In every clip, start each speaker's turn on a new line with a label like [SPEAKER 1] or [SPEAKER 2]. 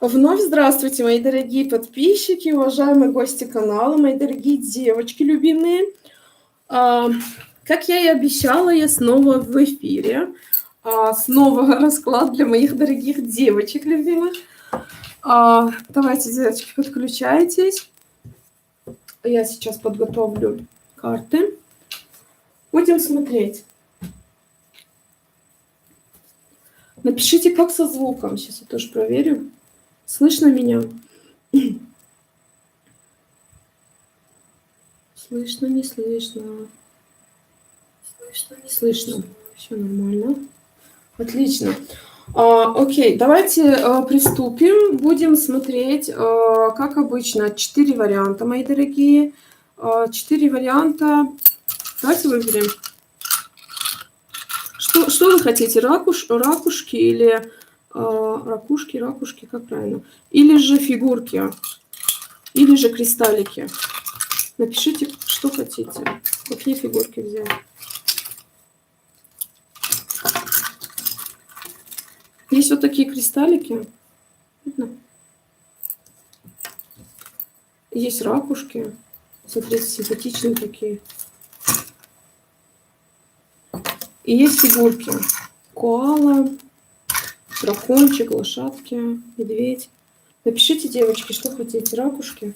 [SPEAKER 1] Вновь здравствуйте, мои дорогие подписчики, уважаемые гости канала, мои дорогие девочки любимые. А, Как я и обещала, я снова в эфире. Снова расклад для моих дорогих девочек любимых. Давайте, девочки, подключайтесь. Я сейчас подготовлю карты. Будем смотреть. Напишите, как со звуком. Сейчас я тоже проверю. Слышно меня? Слышно, не слышно. Слышно, не слышно. Все нормально. Отлично. Окей, давайте приступим. Будем смотреть, как обычно, 4 варианта, мои дорогие. 4 варианта. Давайте выберем. Что вы хотите? Ракушки или... ракушки, как правильно? Или же фигурки? Или же кристаллики? Напишите, что хотите. Какие фигурки взять. Есть вот такие кристаллики. Видно? Есть ракушки. Смотрите, симпатичные такие. И есть фигурки. Коала, дракончик, лошадки, медведь. Напишите, девочки, что хотите. Ракушки.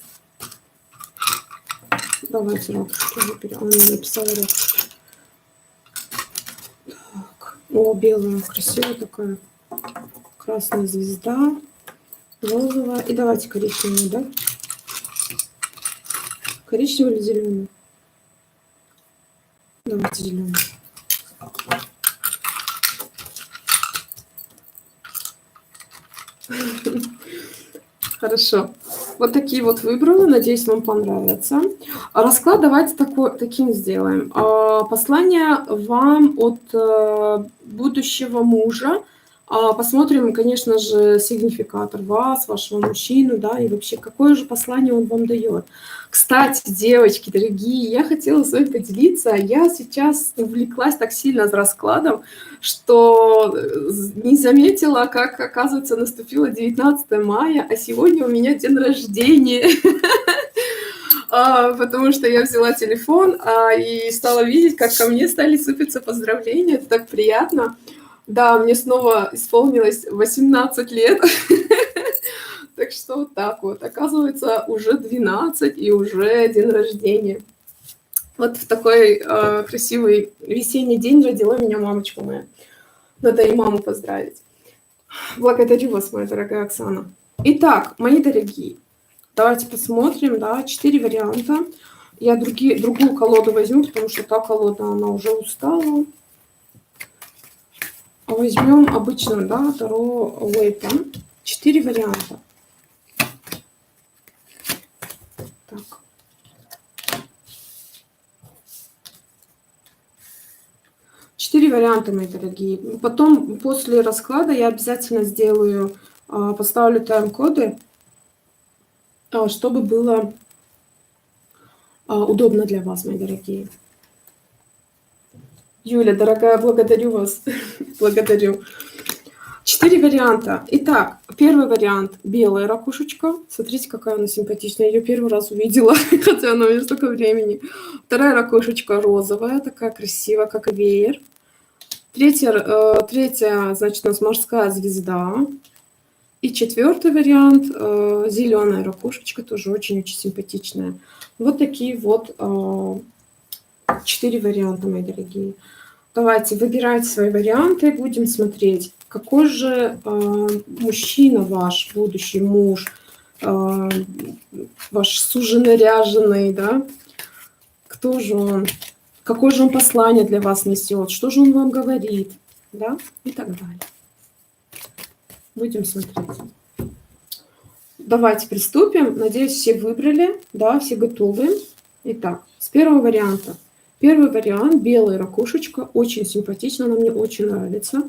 [SPEAKER 1] Давайте ракушки выберем. Она мне написала ракушки. Так. О, белая, красивая такая. Красная звезда. Розовая. И давайте коричневую, да? Коричневый или зеленый? Давайте зеленый. Хорошо. Вот такие вот выбрала. Надеюсь, вам понравится. Расклад давайте таким сделаем. Послание вам от будущего мужа. Посмотрим, конечно же, сигнификатор вас, вашего мужчину, да, и вообще, какое же послание он вам дает. Кстати, девочки дорогие, я хотела с вами поделиться. Я сейчас увлеклась так сильно с раскладом, что не заметила, как, оказывается, наступило 19 мая, а сегодня у меня день рождения. Потому что я взяла телефон и стала видеть, как ко мне стали сыпаться поздравления. Это так приятно. Да, мне снова исполнилось 18 лет. Так что вот так вот. Оказывается, уже 12 и уже день рождения. Вот в такой красивый весенний день родила меня мамочка моя. Надо и маму поздравить. Благодарю вас, моя дорогая Оксана. Итак, мои дорогие, давайте посмотрим, да, 4 варианта. Я другую колоду возьму, потому что та колода, она уже устала. Возьмем обычно, да, Таро Уэйта. 4 варианта. Так. Четыре варианта, мои дорогие. Потом, после расклада, я обязательно сделаю, поставлю тайм-коды, чтобы было удобно для вас, мои дорогие. Юля, дорогая, благодарю вас. Благодарю. 4 варианта. Итак, первый вариант – белая ракушечка. Смотрите, какая она симпатичная. Я ее первый раз увидела, хотя она у меня столько времени. Вторая ракушечка розовая, такая красивая, как веер. Третья, значит, у нас морская звезда. И четвертый вариант – зеленая ракушечка, тоже очень-очень симпатичная. Вот такие вот 4 варианта, мои дорогие. Давайте выбирать свои варианты, будем смотреть, какой же мужчина ваш, будущий муж, ваш суженаряженный, да, кто же он, какое же он послание для вас несет, что же он вам говорит, да, и так далее. Будем смотреть. Давайте приступим. Надеюсь, все выбрали, да, все готовы. Итак, с первого варианта. Первый вариант – белая ракушечка. Очень симпатично, она мне очень нравится.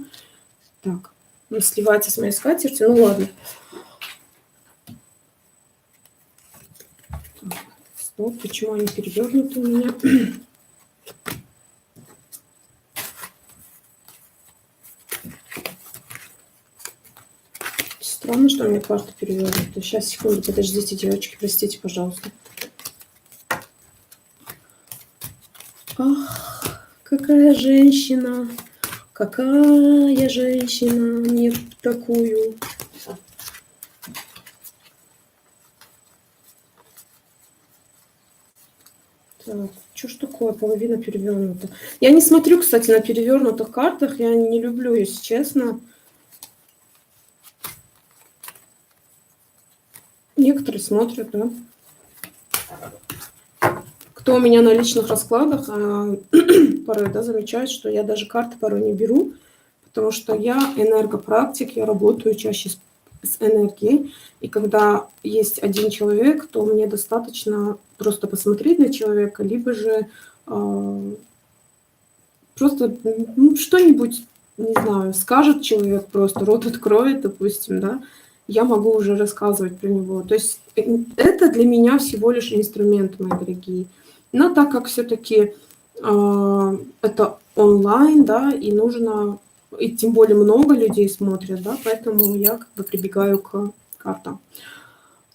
[SPEAKER 1] Так, ну, сливается с моей скатертью. Ну ладно. Так, стоп, почему они перевернуты у меня? Странно, что у меня карта перевернута. Сейчас, секунду, подождите, девочки, простите, пожалуйста. Ах, какая женщина, не в такую. Так, что ж такое, половина перевернута. Я не смотрю, кстати, на перевернутых картах, я не люблю, если честно. Некоторые смотрят, да. Кто у меня на личных раскладах, порой, да, замечает, что я даже карты порой не беру, потому что я энергопрактик, я работаю чаще с энергией, и когда есть один человек, то мне достаточно просто посмотреть на человека, либо же просто что-нибудь, не знаю, скажет человек, просто рот откроет, допустим, да, я могу уже рассказывать про него. То есть это для меня всего лишь инструмент, мои дорогие. Но так как все-таки это онлайн, да, и нужно, и тем более много людей смотрят, да, поэтому я как бы прибегаю к картам.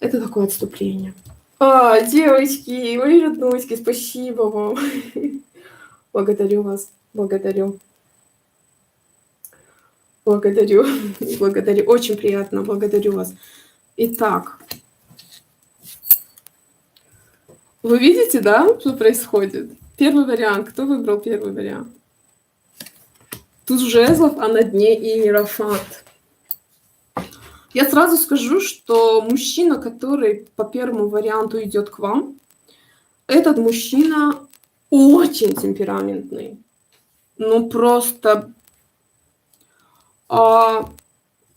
[SPEAKER 1] Это такое отступление. Девочки, мои роднуськи, спасибо вам. Благодарю вас, благодарю. Благодарю, благодарю. Очень приятно, благодарю вас. Итак, вы видите, да, что происходит? Первый вариант. Кто выбрал первый вариант? Туз жезлов, а на дне иерофант. Я сразу скажу, что мужчина, который по первому варианту идет к вам, этот мужчина очень темпераментный. Ну просто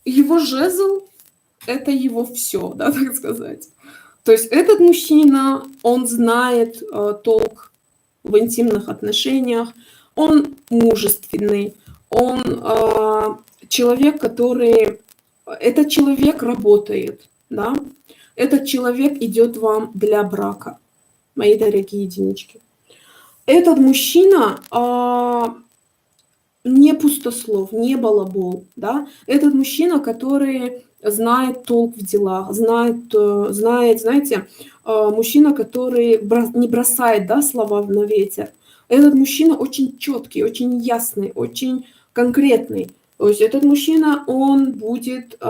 [SPEAKER 1] его жезл – это его все, да, так сказать. То есть этот мужчина, он знает толк в интимных отношениях, он мужественный, он человек, который… Этот человек работает, да, этот человек идет вам для брака, мои дорогие единички. Этот мужчина не пустослов, не балабол, да, этот мужчина, который знает толк в делах, знает, знаете, мужчина, который не бросает, да, слова на ветер. Этот мужчина очень четкий, очень ясный, очень конкретный. То есть этот мужчина, он будет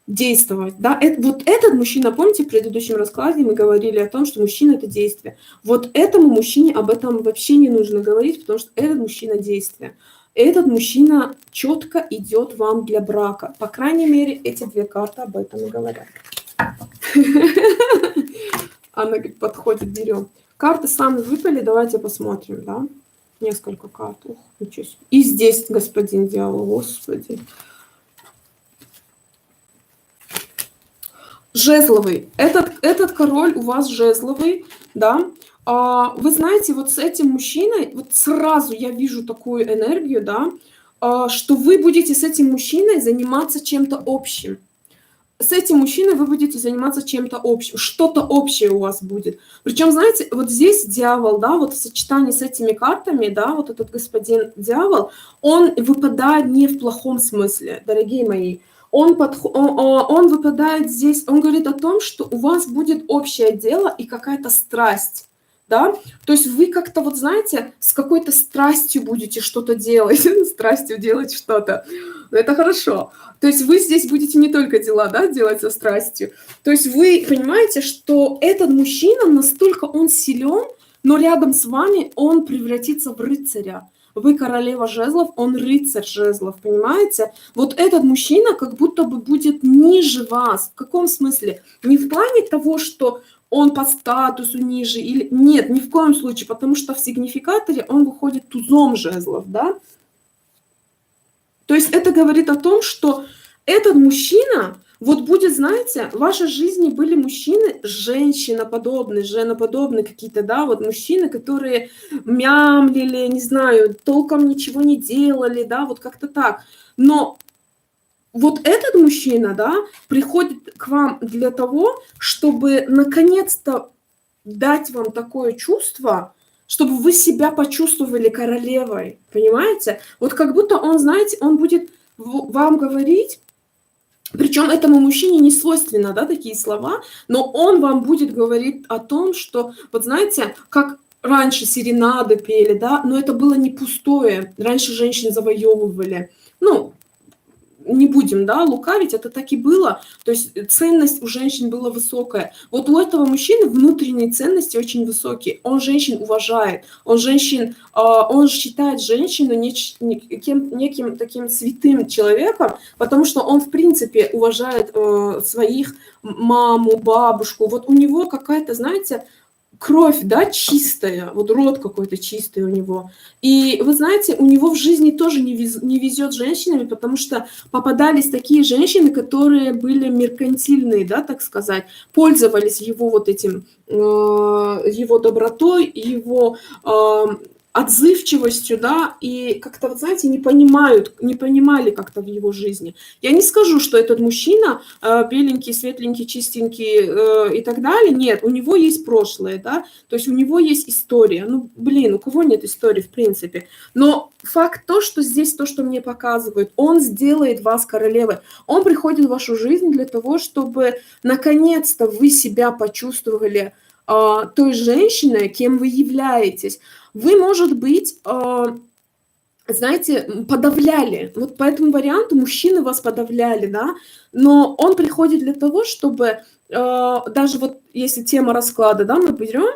[SPEAKER 1] действовать, да. Вот этот мужчина, помните, в предыдущем раскладе мы говорили о том, что мужчина – это действие. Вот этому мужчине об этом вообще не нужно говорить, потому что этот мужчина – действие. Этот мужчина четко идет вам для брака. По крайней мере, эти две карты об этом и говорят. Анна говорит, подходит, берем. Карты сами выпали, давайте посмотрим, да. Несколько карт. Ух, ничего себе. И здесь господин дьявол, господи. Жезловый. Этот король у вас жезловый, да. Вы знаете, вот с этим мужчиной, вот сразу я вижу такую энергию, да, что вы будете с этим мужчиной заниматься чем-то общим. С этим мужчиной вы будете заниматься чем-то общим, что-то общее у вас будет. Причем, знаете, вот здесь дьявол, да, вот в сочетании с этими картами, да, вот этот господин дьявол, он выпадает не в плохом смысле, дорогие мои. Он выпадает здесь, он говорит о том, что у вас будет общее дело и какая-то страсть. Да? То есть вы как-то, вот знаете, с какой-то страстью будете что-то делать, страстью делать что-то. Это хорошо. То есть вы здесь будете не только дела, да, делать со страстью. То есть вы понимаете, что этот мужчина настолько он силен, но рядом с вами он превратится в рыцаря. Вы королева жезлов, он рыцарь жезлов, понимаете? Вот этот мужчина как будто бы будет ниже вас. В каком смысле? Не в плане того, что он по статусу ниже, или нет, ни в коем случае, потому что в сигнификаторе он выходит тузом жезлов, да? То есть это говорит о том, что этот мужчина, вот будет, знаете, в вашей жизни были мужчины женщиноподобные, женоподобные какие-то, да, вот мужчины, которые мямлили, не знаю, толком ничего не делали, да, вот как-то так. Но вот этот мужчина, да, приходит к вам для того, чтобы наконец-то дать вам такое чувство, чтобы вы себя почувствовали королевой, понимаете? Вот как будто он, знаете, он будет вам говорить Причем этому мужчине не свойственно, да, такие слова, но он вам будет говорить о том, что, вот знаете, как раньше серенады пели, да, но это было не пустое. Раньше женщин завоевывали. Ну, не будем, да, лукавить, это так и было. То есть ценность у женщин была высокая. Вот у этого мужчины внутренние ценности очень высокие. Он женщин уважает, он женщин, он считает женщину неким таким святым человеком, потому что он, в принципе, уважает своих маму, бабушку. Вот у него какая-то, знаете, кровь, да, чистая, вот род какой-то чистый у него. И вы знаете, у него в жизни тоже не везет женщинами, потому что попадались такие женщины, которые были меркантильные, да, так сказать, пользовались его вот этим, его добротой, его отзывчивостью, да, и как-то, вот знаете, не понимали как-то в его жизни. Я не скажу, что этот мужчина беленький, светленький, чистенький и так далее. Нет, у него есть прошлое, да, то есть у него есть история. Ну, блин, у кого нет истории, в принципе. Но факт то, что здесь то, что мне показывают, он сделает вас королевой. Он приходит в вашу жизнь для того, чтобы наконец-то вы себя почувствовали той женщиной, кем вы являетесь. Вы, может быть, знаете, подавляли. Вот по этому варианту мужчины вас подавляли, да, но он приходит для того, чтобы даже вот если тема расклада, да, мы берем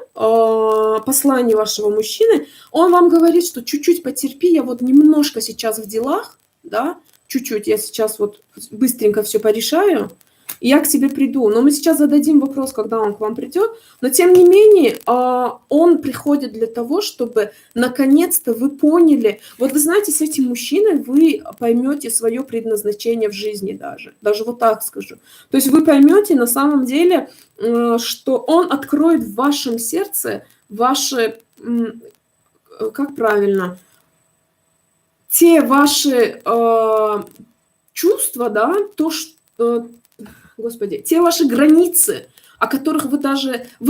[SPEAKER 1] послание вашего мужчины, он вам говорит, что чуть-чуть потерпи, я вот немножко сейчас в делах, да, чуть-чуть, я сейчас вот быстренько все порешаю, и я к тебе приду. Но мы сейчас зададим вопрос, когда он к вам придет. Но тем не менее, он приходит для того, чтобы наконец-то вы поняли. Вот вы знаете, с этим мужчиной вы поймете свое предназначение в жизни даже. Даже вот так скажу. То есть вы поймете на самом деле, что он откроет в вашем сердце ваши, как правильно, те ваши чувства, да, то, что Господи, те ваши границы, о которых вы,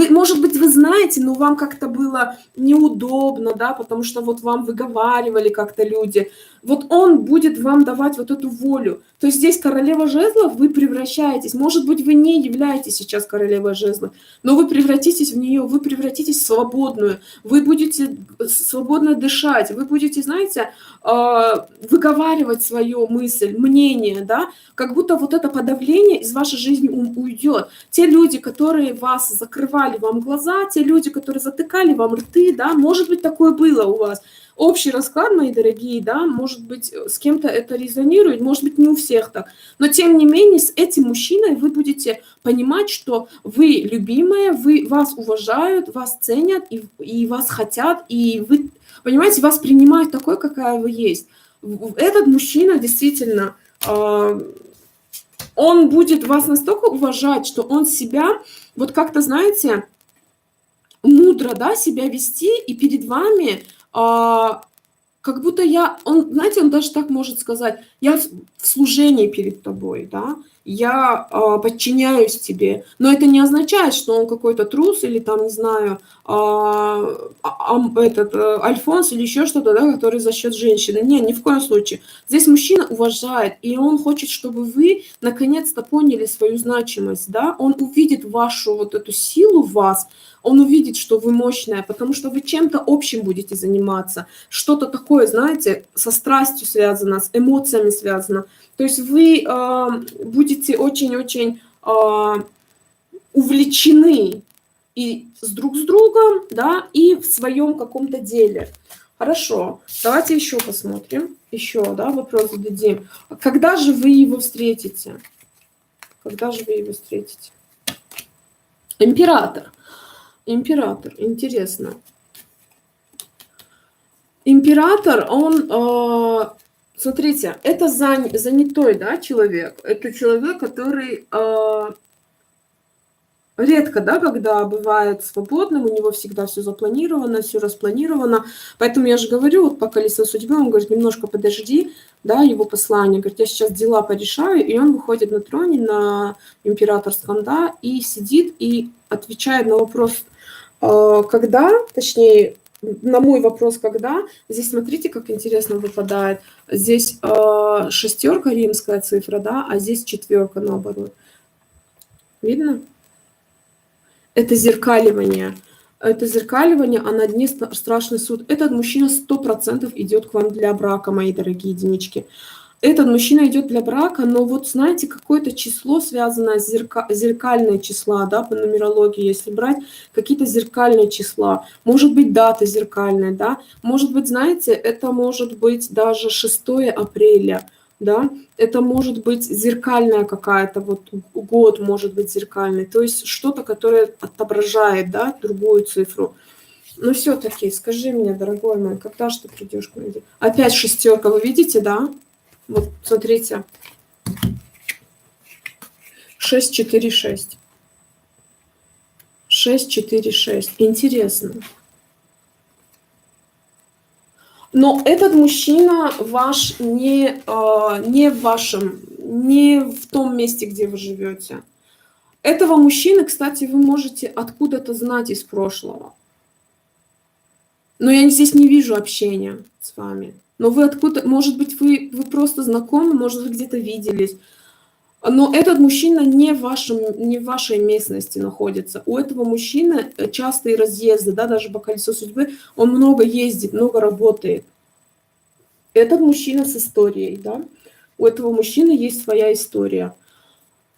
[SPEAKER 1] может быть, вы знаете, но вам как-то было неудобно, да, потому что вот вам выговаривали как-то люди. Вот он будет вам давать вот эту волю. То есть здесь королева жезлов, вы превращаетесь. Может быть, вы не являетесь сейчас королевой жезлов, но вы превратитесь в нее, вы превратитесь в свободную, вы будете свободно дышать, вы будете, знаете, выговаривать свою мысль, мнение, да, как будто вот это подавление из вашей жизни уйдет. Те люди, которые вас закрывали вам глаза, те люди, которые затыкали вам рты, да, может быть, такое было у вас. Общий расклад, мои дорогие, да, может быть, с кем-то это резонирует, может быть, не у всех так. Но, тем не менее, с этим мужчиной вы будете понимать, что вы любимая, вас уважают, вас ценят и вас хотят, и вы, понимаете, вас принимают такой, какая вы есть. Этот мужчина действительно, он будет вас настолько уважать, что он себя, вот как-то, знаете, мудро, да, себя вести, и перед вами как будто он, знаете, он даже так может сказать: я в служении перед тобой, да, я подчиняюсь тебе. Но это не означает, что он какой-то трус или там, не знаю, альфонс или еще что-то, да, который за счет женщины. Нет, ни в коем случае. Здесь мужчина уважает, и он хочет, чтобы вы наконец-то поняли свою значимость, да, он увидит вашу вот эту силу в вас, он увидит, что вы мощная, потому что вы чем-то общим будете заниматься, что-то такое, знаете, со страстью связано, с эмоциями связано. То есть вы будете очень-очень увлечены и друг с другом, да, и в своем каком-то деле. Хорошо, давайте еще посмотрим, еще, да, вопрос зададим. Когда же вы его встретите? Когда же вы его встретите? Император. Император, интересно. Император, он, смотрите, это занятой, да, человек. Это человек, который редко, да, когда бывает свободным, у него всегда все запланировано, все распланировано. Поэтому я же говорю, вот по колесу судьбы, он говорит: немножко подожди, да, его послание. Говорит: я сейчас дела порешаю, и он выходит на троне, на императорском, да, и сидит, и отвечает на вопрос, когда, точнее, на мой вопрос, когда, здесь смотрите, как интересно выпадает. Здесь шестерка римская цифра, да, а здесь четверка наоборот. Видно? Это зеркаливание. Это зеркаливание, а на дне страшный суд. Этот мужчина 100% идет к вам для брака, мои дорогие единички. Этот мужчина идет для брака, но вот знаете, какое-то число, связанное с зеркальные числа, да, по нумерологии, если брать, какие-то зеркальные числа, может быть, дата зеркальная, да, может быть, знаете, это может быть даже 6 апреля, да, это может быть зеркальная какая-то, вот год может быть зеркальный, то есть что-то, которое отображает, да, другую цифру. Но все-таки скажи мне, дорогой мой, когда же ты придешь к мне? Опять шестерка, вы видите, да? Вот смотрите. 6, 4, 6. 6, 4, 6. Интересно. Но этот мужчина ваш не в вашем, не в том месте, где вы живете. Этого мужчины, кстати, вы можете откуда-то знать из прошлого. Но я здесь не вижу общения с вами. Но вы откуда, может быть, вы просто знакомы, может, вы где-то виделись. Но этот мужчина не в вашей местности находится. У этого мужчины частые разъезды, да, даже по колесу судьбы. Он много ездит, много работает. Этот мужчина с историей, да. У этого мужчины есть своя история.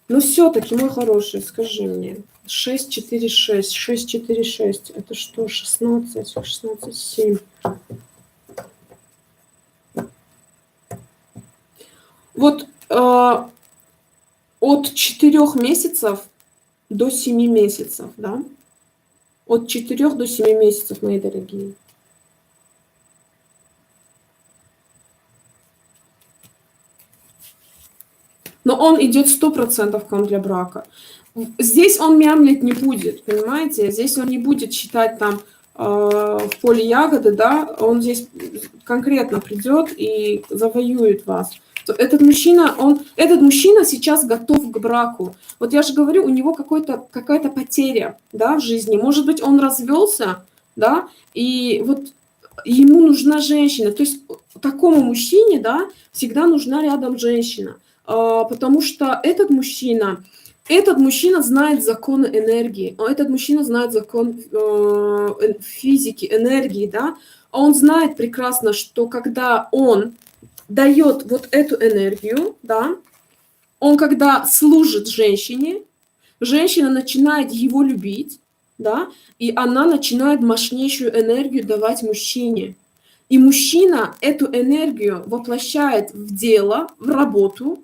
[SPEAKER 1] Но все-таки, мой хороший, скажи мне, 6, 4, 6, 6, 4, 6, это что, 16, 16, 7. Вот от 4 месяцев до 7 месяцев, да? От 4 до 7 месяцев, мои дорогие. Но он идет 100% к вам для брака. Здесь он мямлить не будет, понимаете? Здесь он не будет считать там в поле ягоды, да? Он здесь конкретно придет и завоюет вас. Этот мужчина сейчас готов к браку. Вот я же говорю, у него какая-то потеря, да, в жизни. Может быть, он развелся, да, и вот ему нужна женщина. То есть такому мужчине, да, всегда нужна рядом женщина. Потому что этот мужчина знает законы энергии, этот мужчина знает закон физики, энергии, да, он знает прекрасно, что когда он дает вот эту энергию, да, он когда служит женщине, женщина начинает его любить, да, и она начинает мощнейшую энергию давать мужчине. И мужчина эту энергию воплощает в дело, в работу,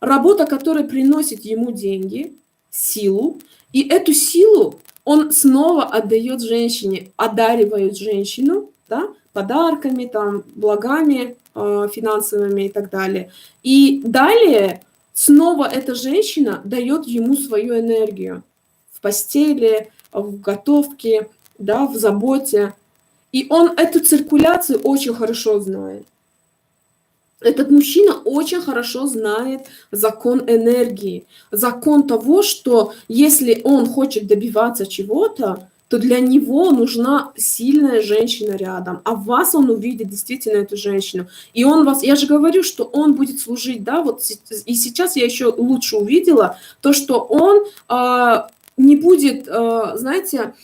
[SPEAKER 1] работа, которая приносит ему деньги, силу, и эту силу он снова отдает женщине, одаривает женщину, да, подарками, там, благами финансовыми и так далее. И далее снова эта женщина дает ему свою энергию в постели, в готовке, да, в заботе. И он эту циркуляцию очень хорошо знает. Этот мужчина очень хорошо знает закон энергии, закон того, что если он хочет добиваться чего-то, то для него нужна сильная женщина рядом, а в вас он увидит действительно эту женщину. И он вас, я же говорю, что он будет служить, да, вот и сейчас я еще лучше увидела то, что он не будет, знаете,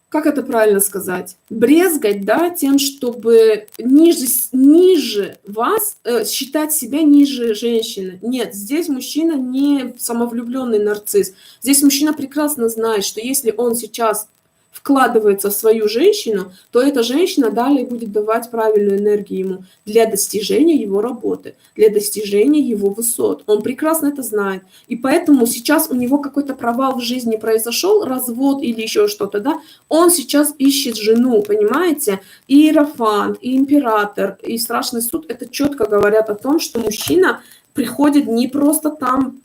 [SPEAKER 1] как это правильно сказать, брезгать, да, тем, чтобы ниже вас, считать себя ниже женщины. Нет, здесь мужчина не самовлюбленный нарцисс. Здесь мужчина прекрасно знает, что если он сейчас вкладывается в свою женщину, то эта женщина далее будет давать правильную энергию ему для достижения его работы, для достижения его высот. Он прекрасно это знает. И поэтому сейчас у него какой-то провал в жизни произошел, развод или еще что-то, да, он сейчас ищет жену, понимаете? И Иерофант, и император, и страшный суд, это четко говорят о том, что мужчина приходит не просто там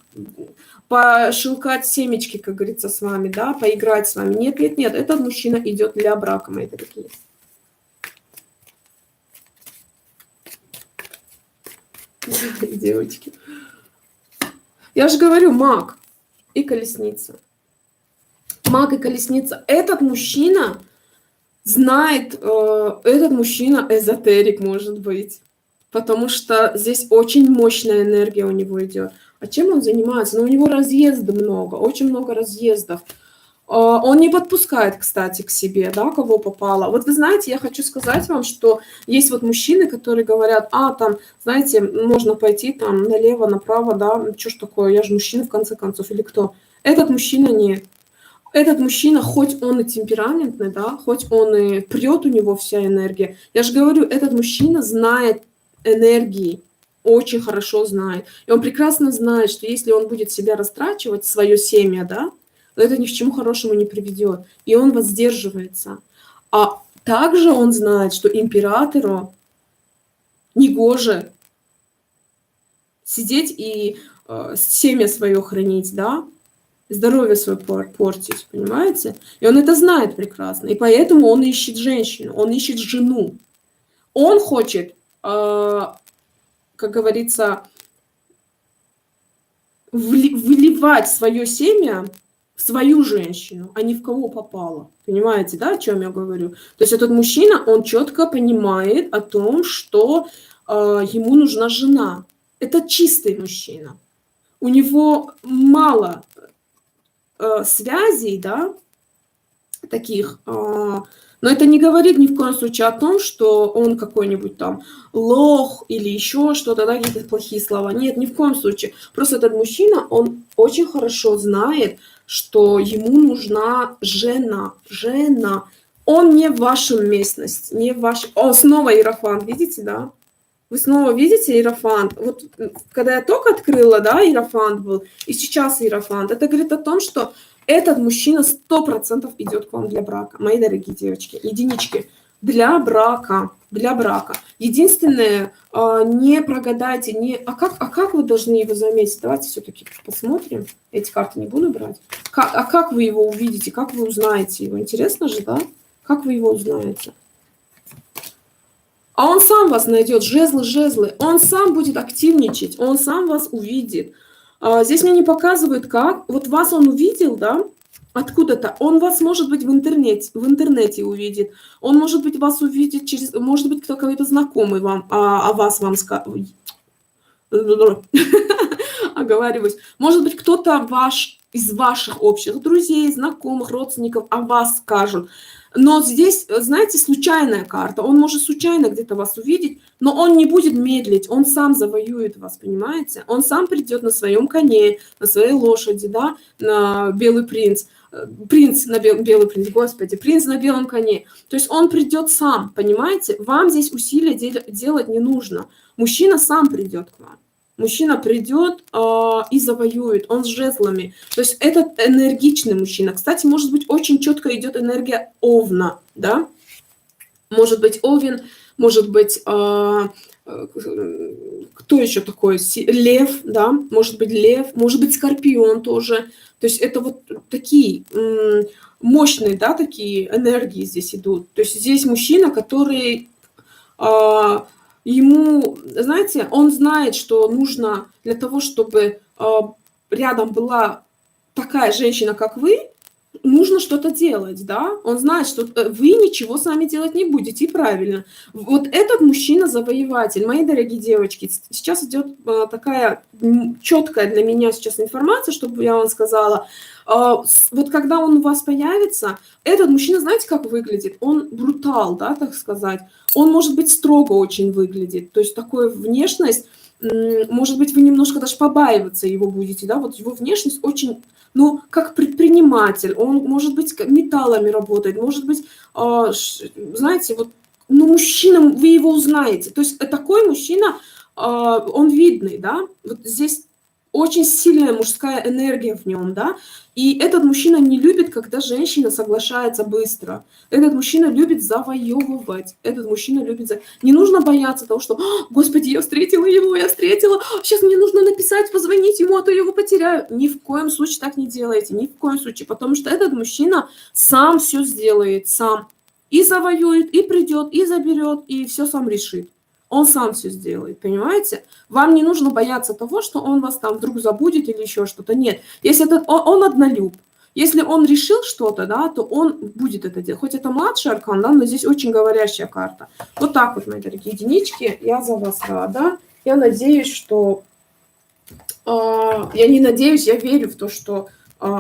[SPEAKER 1] пошелкать семечки, как говорится, с вами, да, поиграть с вами. Нет, нет, нет, этот мужчина идет для брака, мои дорогие. Девочки. Я же говорю, маг и колесница. Маг и колесница. Этот мужчина знает, этот мужчина эзотерик, может быть, потому что здесь очень мощная энергия у него идет. А чем он занимается? Ну, у него разъезды много, очень много разъездов. Он не подпускает, кстати, к себе, да, кого попало. Вот вы знаете, я хочу сказать вам, что есть вот мужчины, которые говорят, там, знаете, можно пойти там налево, направо, да, что ж такое, я же мужчина в конце концов, или кто? Этот мужчина нет. Этот мужчина, хоть он и темпераментный, да, хоть он и прет, у него вся энергия, я же говорю, этот мужчина знает энергии, очень хорошо знает. И он прекрасно знает, что если он будет себя растрачивать, свое семя, да, то это ни к чему хорошему не приведет. И он воздерживается. А также он знает, что императору негоже сидеть и семя свое хранить, да, здоровье свое портить, понимаете? И он это знает прекрасно. И поэтому он ищет женщину, он ищет жену. Он хочет, как говорится, выливать свое семя в свою женщину, а не в кого попало. Понимаете, да, о чем я говорю? То есть этот мужчина, он четко понимает о том, что ему нужна жена. Это чистый мужчина. У него мало связей, да, таких, но это не говорит ни в коем случае о том, что он какой-нибудь там лох или еще что-то, да, какие-то плохие слова. Нет, ни в коем случае. Просто этот мужчина, он очень хорошо знает, что ему нужна жена. Он не в вашем местности, не в вашем... О, снова иерофант, видите, да? Вы снова видите иерофант? Вот когда я только открыла, да, иерофант был, и сейчас иерофант, это говорит о том, что этот мужчина 100% идет к вам для брака. Мои дорогие девочки, единички, для брака. Единственное, не прогадайте, а как вы должны его заметить? Давайте все-таки посмотрим. Эти карты не буду брать. Как вы его увидите, как вы узнаете его? Интересно же, да? Как вы его узнаете? А он сам вас найдет, жезлы, он сам будет активничать, он сам вас увидит. Здесь мне не показывают, как. Вот вас он увидел, да, откуда-то. Он вас, может быть, в интернете увидит. Он, может быть, вас увидит через... Может быть, кто-то знакомый вам, вам скажет. Оговариваюсь. Может быть, кто-то из ваших общих друзей, знакомых, родственников о вас скажут. Но здесь, знаете, случайная карта. Он может случайно где-то вас увидеть, но он не будет медлить, он сам завоюет вас, понимаете? Он сам придет на своем коне, на своей лошади, да, на белый принц. Принц на белый принц, господи, принц на белом коне. То есть он придет сам, понимаете? Вам здесь усилия делать не нужно. Мужчина сам придет к вам. Мужчина придет и завоюет, он с жезлами. То есть этот энергичный мужчина. Кстати, может быть, очень четко идет энергия Овна, да? Может быть, Овен, может быть, кто еще такой? Лев, да? Может быть, Лев, может быть, Скорпион тоже. То есть это вот такие мощные, да, такие энергии здесь идут. То есть здесь мужчина, который... Ему, знаете, он знает, что нужно для того, чтобы рядом была такая женщина, как вы, нужно что-то делать, да? Он знает, что вы ничего сами делать не будете, и правильно. Вот этот мужчина-завоеватель. Мои дорогие девочки, сейчас идет такая четкая для меня сейчас информация, чтобы я вам сказала. Вот когда он у вас появится, этот мужчина, знаете, как выглядит? Он брутал, да, так сказать. Он, может быть, строго очень выглядит. То есть такая внешность, может быть, вы немножко даже побаиваться его будете, да, вот его внешность очень, ну, как предприниматель, он, может быть, металлами работает, может быть, знаете, вот, ну, мужчина, вы его узнаете. То есть такой мужчина, он видный, да, вот здесь очень сильная мужская энергия в нем, да, и этот мужчина не любит, когда женщина соглашается быстро. Этот мужчина любит завоевывать. Этот мужчина любит... Не нужно бояться того, что, господи, я встретила его, сейчас мне нужно написать, позвонить ему, а то я его потеряю. Ни в коем случае так не делайте, ни в коем случае, потому что этот мужчина сам все сделает, сам. И завоюет, и придет, и заберет, и все сам решит. Он сам все сделает, понимаете? Вам не нужно бояться того, что он вас там вдруг забудет или еще что-то. Нет, если он однолюб, Если он решил что-то, да, то он будет это делать. Хоть это младший аркан, да, но здесь очень говорящая карта. Вот так вот, мои дорогие единички, я за вас рада. Я надеюсь, что... Я не надеюсь, я верю в то, что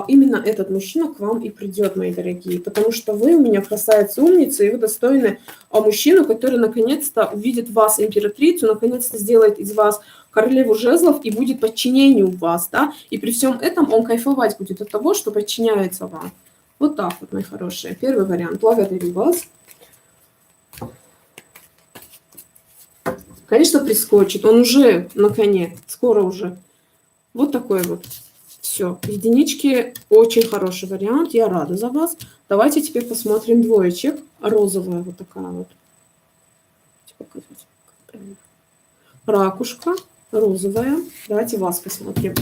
[SPEAKER 1] именно этот мужчина к вам и придет, мои дорогие, потому что вы у меня красавица, умница, и вы достойны мужчину, который наконец-то увидит в вас императрицу, наконец-то сделает из вас королеву жезлов и будет подчинению вас, да, и при всем этом он кайфовать будет от того, что подчиняется вам. Вот так вот, мои хорошие. Первый вариант. Благодарю вас. Конечно, прискочит. Он уже на коне. Скоро уже. Вот такой вот. Все. Единички очень хороший вариант. Я рада за вас. Давайте теперь посмотрим двоечек. Розовая вот такая вот. Ракушка. Розовая. Давайте вас посмотрим.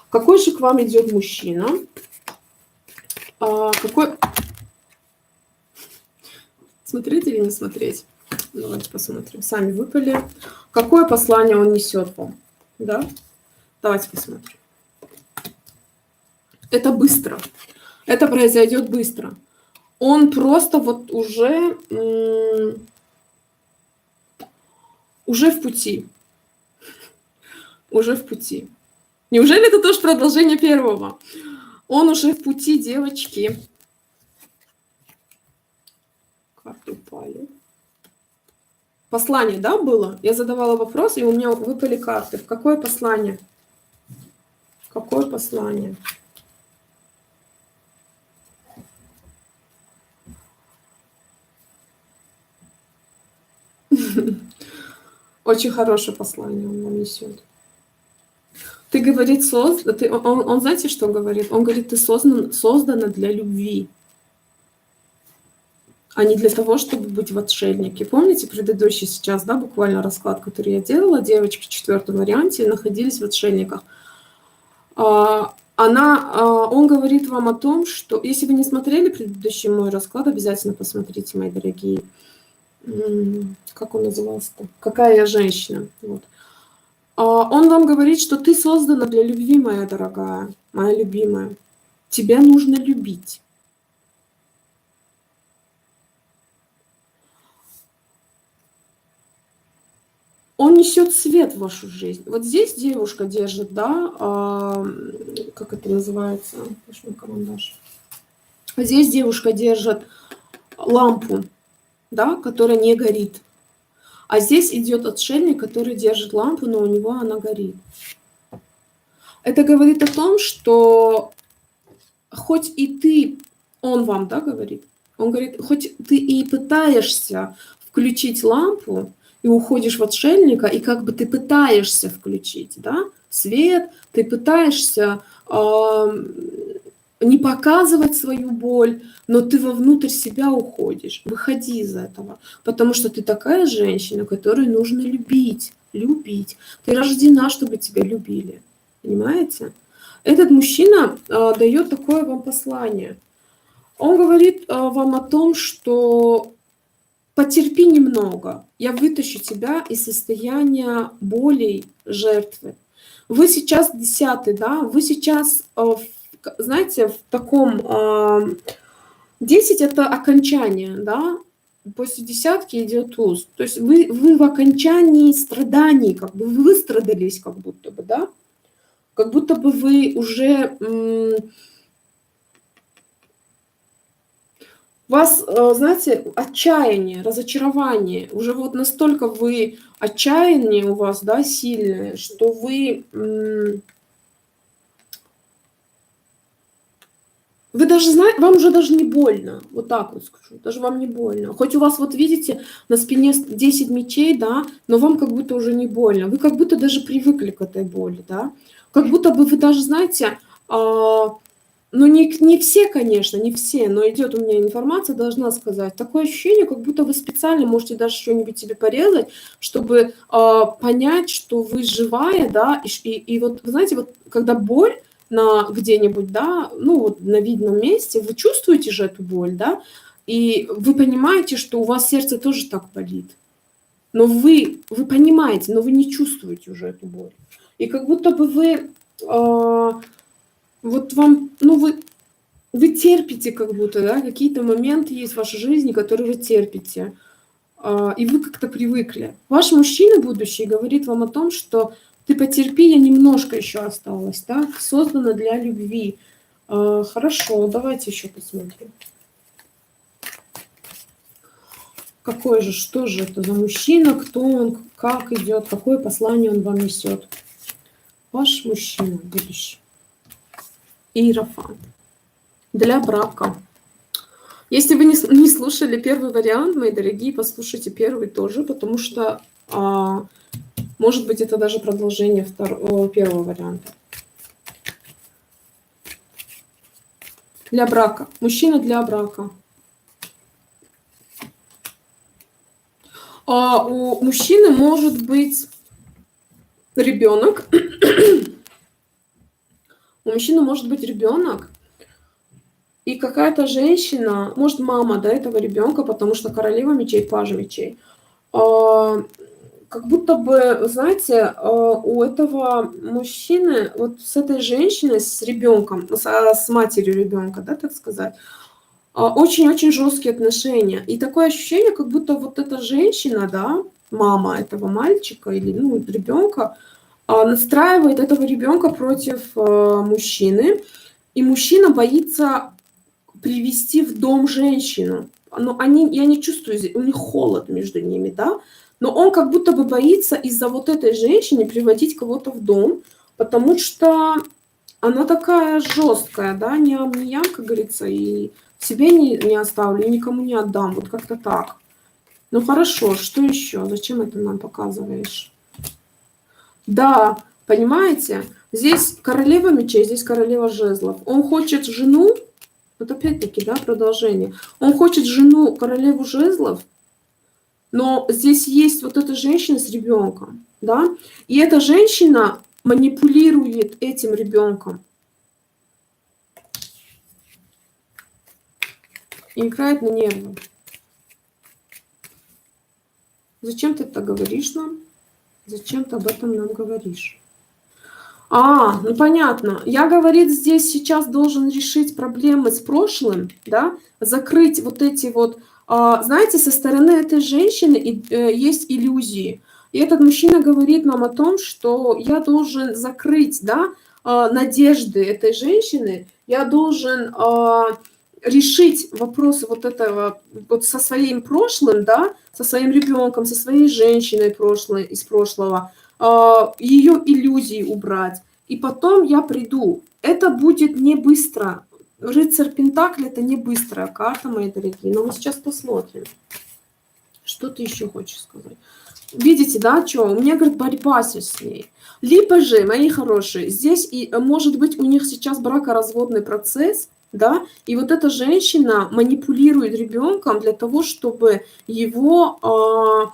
[SPEAKER 1] Какой же к вам идет мужчина? Какой... Смотреть или не смотреть? Давайте посмотрим. Сами выпали. Какое послание он несет вам? Да? Давайте посмотрим. Это быстро. Это произойдет быстро. Он просто вот уже в пути. Уже в пути. Неужели это тоже продолжение первого? Он уже в пути, девочки. Карты упали. Послание, да, было? Я задавала вопрос, и у меня выпали карты. Какое послание? Какое послание? Очень хорошее послание он вам несет. Ты, говорит, он знаете, что говорит? Он говорит, ты создана для любви, а не для того, чтобы быть в отшельнике. Помните предыдущий сейчас, да, буквально расклад, который я делала, девочки в 4 варианте находились в отшельниках. Он говорит вам о том, что... Если вы не смотрели предыдущий мой расклад, обязательно посмотрите, мои дорогие. Как он назывался-то? «Какая я женщина». Вот. Он вам говорит, что ты создана для любви, моя дорогая, моя любимая. Тебя нужно любить. Он несет свет в вашу жизнь. Вот здесь девушка держит, да, как это называется? Здесь девушка держит лампу, да, которая не горит. А здесь идет отшельник, который держит лампу, но у него она горит. Это говорит о том, что хоть и ты, он вам, да, говорит, он говорит, хоть ты и пытаешься включить лампу, и уходишь в отшельника, и как бы ты пытаешься включить, да, свет, ты пытаешься не показывать свою боль, но ты вовнутрь себя уходишь. Выходи из этого, потому что ты такая женщина, которую нужно любить, любить. Ты рождена, чтобы тебя любили, понимаете? Этот мужчина дает такое вам послание. Он говорит вам о том, что потерпи немного, я вытащу тебя из состояния болей жертвы. Вы сейчас 10-й, да, вы сейчас, знаете, в таком... 10 – это окончание, да, после десятки идет туз. То есть вы в окончании страданий, как бы вы выстрадались, как будто бы, да, как будто бы вы уже... У вас, знаете, отчаяние, разочарование, уже вот настолько вы отчаяние у вас, да, сильное, что вы даже знаете, вам уже даже не больно, вот так вот скажу, даже вам не больно. Хоть у вас, вот видите, на спине 10 мечей, да, но вам как будто уже не больно. Вы как будто даже привыкли к этой боли, да. Как будто бы вы даже, знаете, ну, не все, конечно, не все, но идет у меня информация, должна сказать. Такое ощущение, как будто вы специально можете даже что-нибудь себе порезать, чтобы понять, что вы живая, да, и вот, вы знаете, вот когда боль на где-нибудь, да, ну, вот на видном месте, вы чувствуете же эту боль, да, и вы понимаете, что у вас сердце тоже так болит. Но вы понимаете, но вы не чувствуете уже эту боль. И как будто бы вы... вот вам, ну, вы терпите как будто, да, какие-то моменты есть в вашей жизни, которые вы терпите, и вы как-то привыкли. Ваш мужчина будущий говорит вам о том, что ты потерпи, я немножко еще осталась, да, создана для любви. Хорошо, давайте еще посмотрим. Какой же, что же это за мужчина, кто он, как идет, какое послание он вам несет? Ваш мужчина будущий. Иерофант. Для брака. Если вы не слушали первый вариант, мои дорогие, послушайте первый тоже, потому что, может быть, это даже продолжение первого варианта. Для брака. Мужчина для брака. У мужчины может быть ребенок. У мужчины может быть ребенок. И какая-то женщина, может, мама, да, этого ребенка, потому что королева мечей, паж мечей. Как будто бы, знаете, у этого мужчины, вот с этой женщиной, с ребенком, с матерью ребенка, да, так сказать, очень-очень жесткие отношения. И такое ощущение, как будто вот эта женщина, да, мама этого мальчика или ребенка, настраивает этого ребенка против мужчины, и мужчина боится привести в дом женщину. Но я не чувствую, у них холод между ними, да, но он как будто бы боится из-за вот этой женщины приводить кого-то в дом, потому что она такая жесткая, да, не ам-ням, как говорится, и себе не оставлю, и никому не отдам, вот как-то так. Ну хорошо, что еще? Зачем это нам показываешь? Да, понимаете, здесь королева мечей, здесь королева жезлов. Он хочет жену, вот опять-таки, да, продолжение. Он хочет жену, королеву жезлов, но здесь есть вот эта женщина с ребенком, да, и эта женщина манипулирует этим ребенком. И играет на нервы. Зачем ты это говоришь нам? Зачем ты об этом нам говоришь? Ну понятно. Я, говорит, здесь сейчас должен решить проблемы с прошлым, да, закрыть вот эти вот, знаете, со стороны этой женщины есть иллюзии. И этот мужчина говорит нам о том, что я должен закрыть, да, надежды этой женщины, я должен решить вопросы вот этого, вот со своим прошлым, да, со своим ребенком, со своей женщиной из прошлого, ее иллюзии убрать. И потом я приду. Это будет не быстро. Рыцарь Пентакли — это не быстрая карта, мои дорогие. Но мы сейчас посмотрим. Что ты еще хочешь сказать? Видите, да, что? У меня, говорит, борьба с ней. Либо же, мои хорошие, здесь может быть у них сейчас бракоразводный процесс, да, и вот эта женщина манипулирует ребенком для того, чтобы его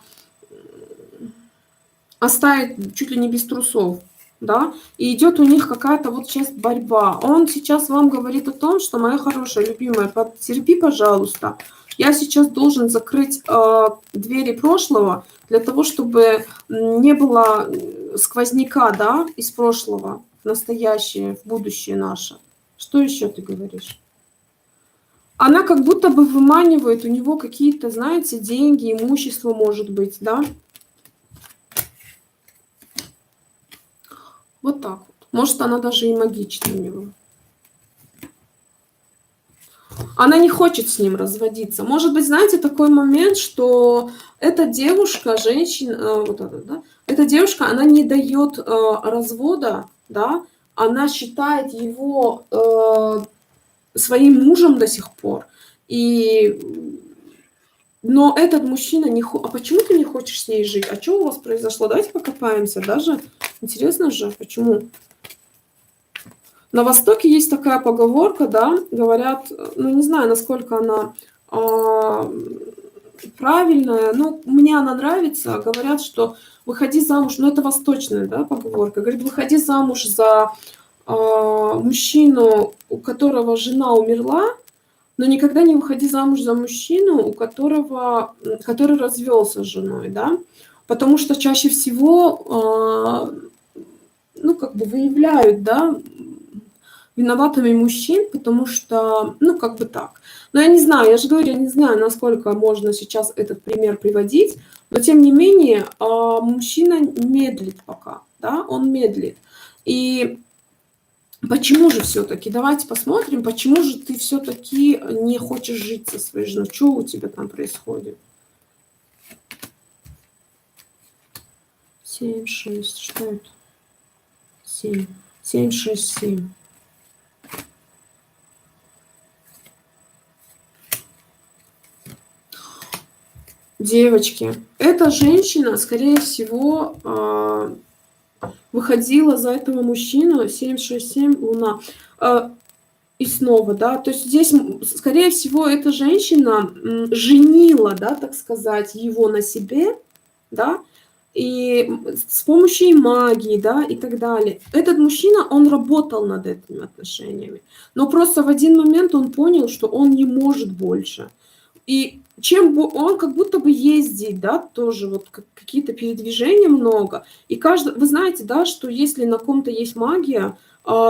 [SPEAKER 1] оставить чуть ли не без трусов, да, и идет у них какая-то вот сейчас борьба. Он сейчас вам говорит о том, что, моя хорошая, любимая, потерпи, пожалуйста, я сейчас должен закрыть двери прошлого для того, чтобы не было сквозняка, да, из прошлого в настоящее, в будущее наше. Что еще ты говоришь? Она как будто бы выманивает у него какие-то, знаете, деньги, имущество, может быть, да? Вот так вот. Может, она даже и магична у него. Она не хочет с ним разводиться. Может быть, знаете, такой момент, что эта девушка, женщина, вот эта, да, эта девушка, она не дает развода, да, она считает его своим мужем до сих пор. Но этот мужчина не хочет. А почему ты не хочешь с ней жить? А что у вас произошло? Давайте покопаемся. Даже интересно же, почему? На Востоке есть такая поговорка, да, говорят, ну не знаю, насколько она правильная, но мне она нравится. Говорят, что выходи замуж, ну это восточная, да, поговорка. Говорит, выходи замуж за мужчину, у которого жена умерла, но никогда не выходи замуж за мужчину, который развелся с женой, да, потому что чаще всего, ну, как бы выявляют виноватыми мужчин, потому что, ну, как бы так. Но я не знаю, я же говорю, я не знаю, насколько можно сейчас этот пример приводить, но тем не менее, мужчина медлит пока, да, он медлит. И почему же все-таки? Давайте посмотрим, почему же ты все-таки не хочешь жить со своей женой? Что у тебя там происходит? 7, 6, что это? 7, 7, 6, 7. Девочки, эта женщина, скорее всего, выходила за этого мужчину 7, 6, 7, Луна. И снова, да, то есть здесь, скорее всего, эта женщина женила, да, так сказать, его на себе, да, и с помощью магии, да, и так далее. Этот мужчина, он работал над этими отношениями, но просто в один момент он понял, что он не может больше. И чем он как будто бы ездит, да, тоже вот какие-то передвижения много. И каждый, вы знаете, да, что если на ком-то есть магия,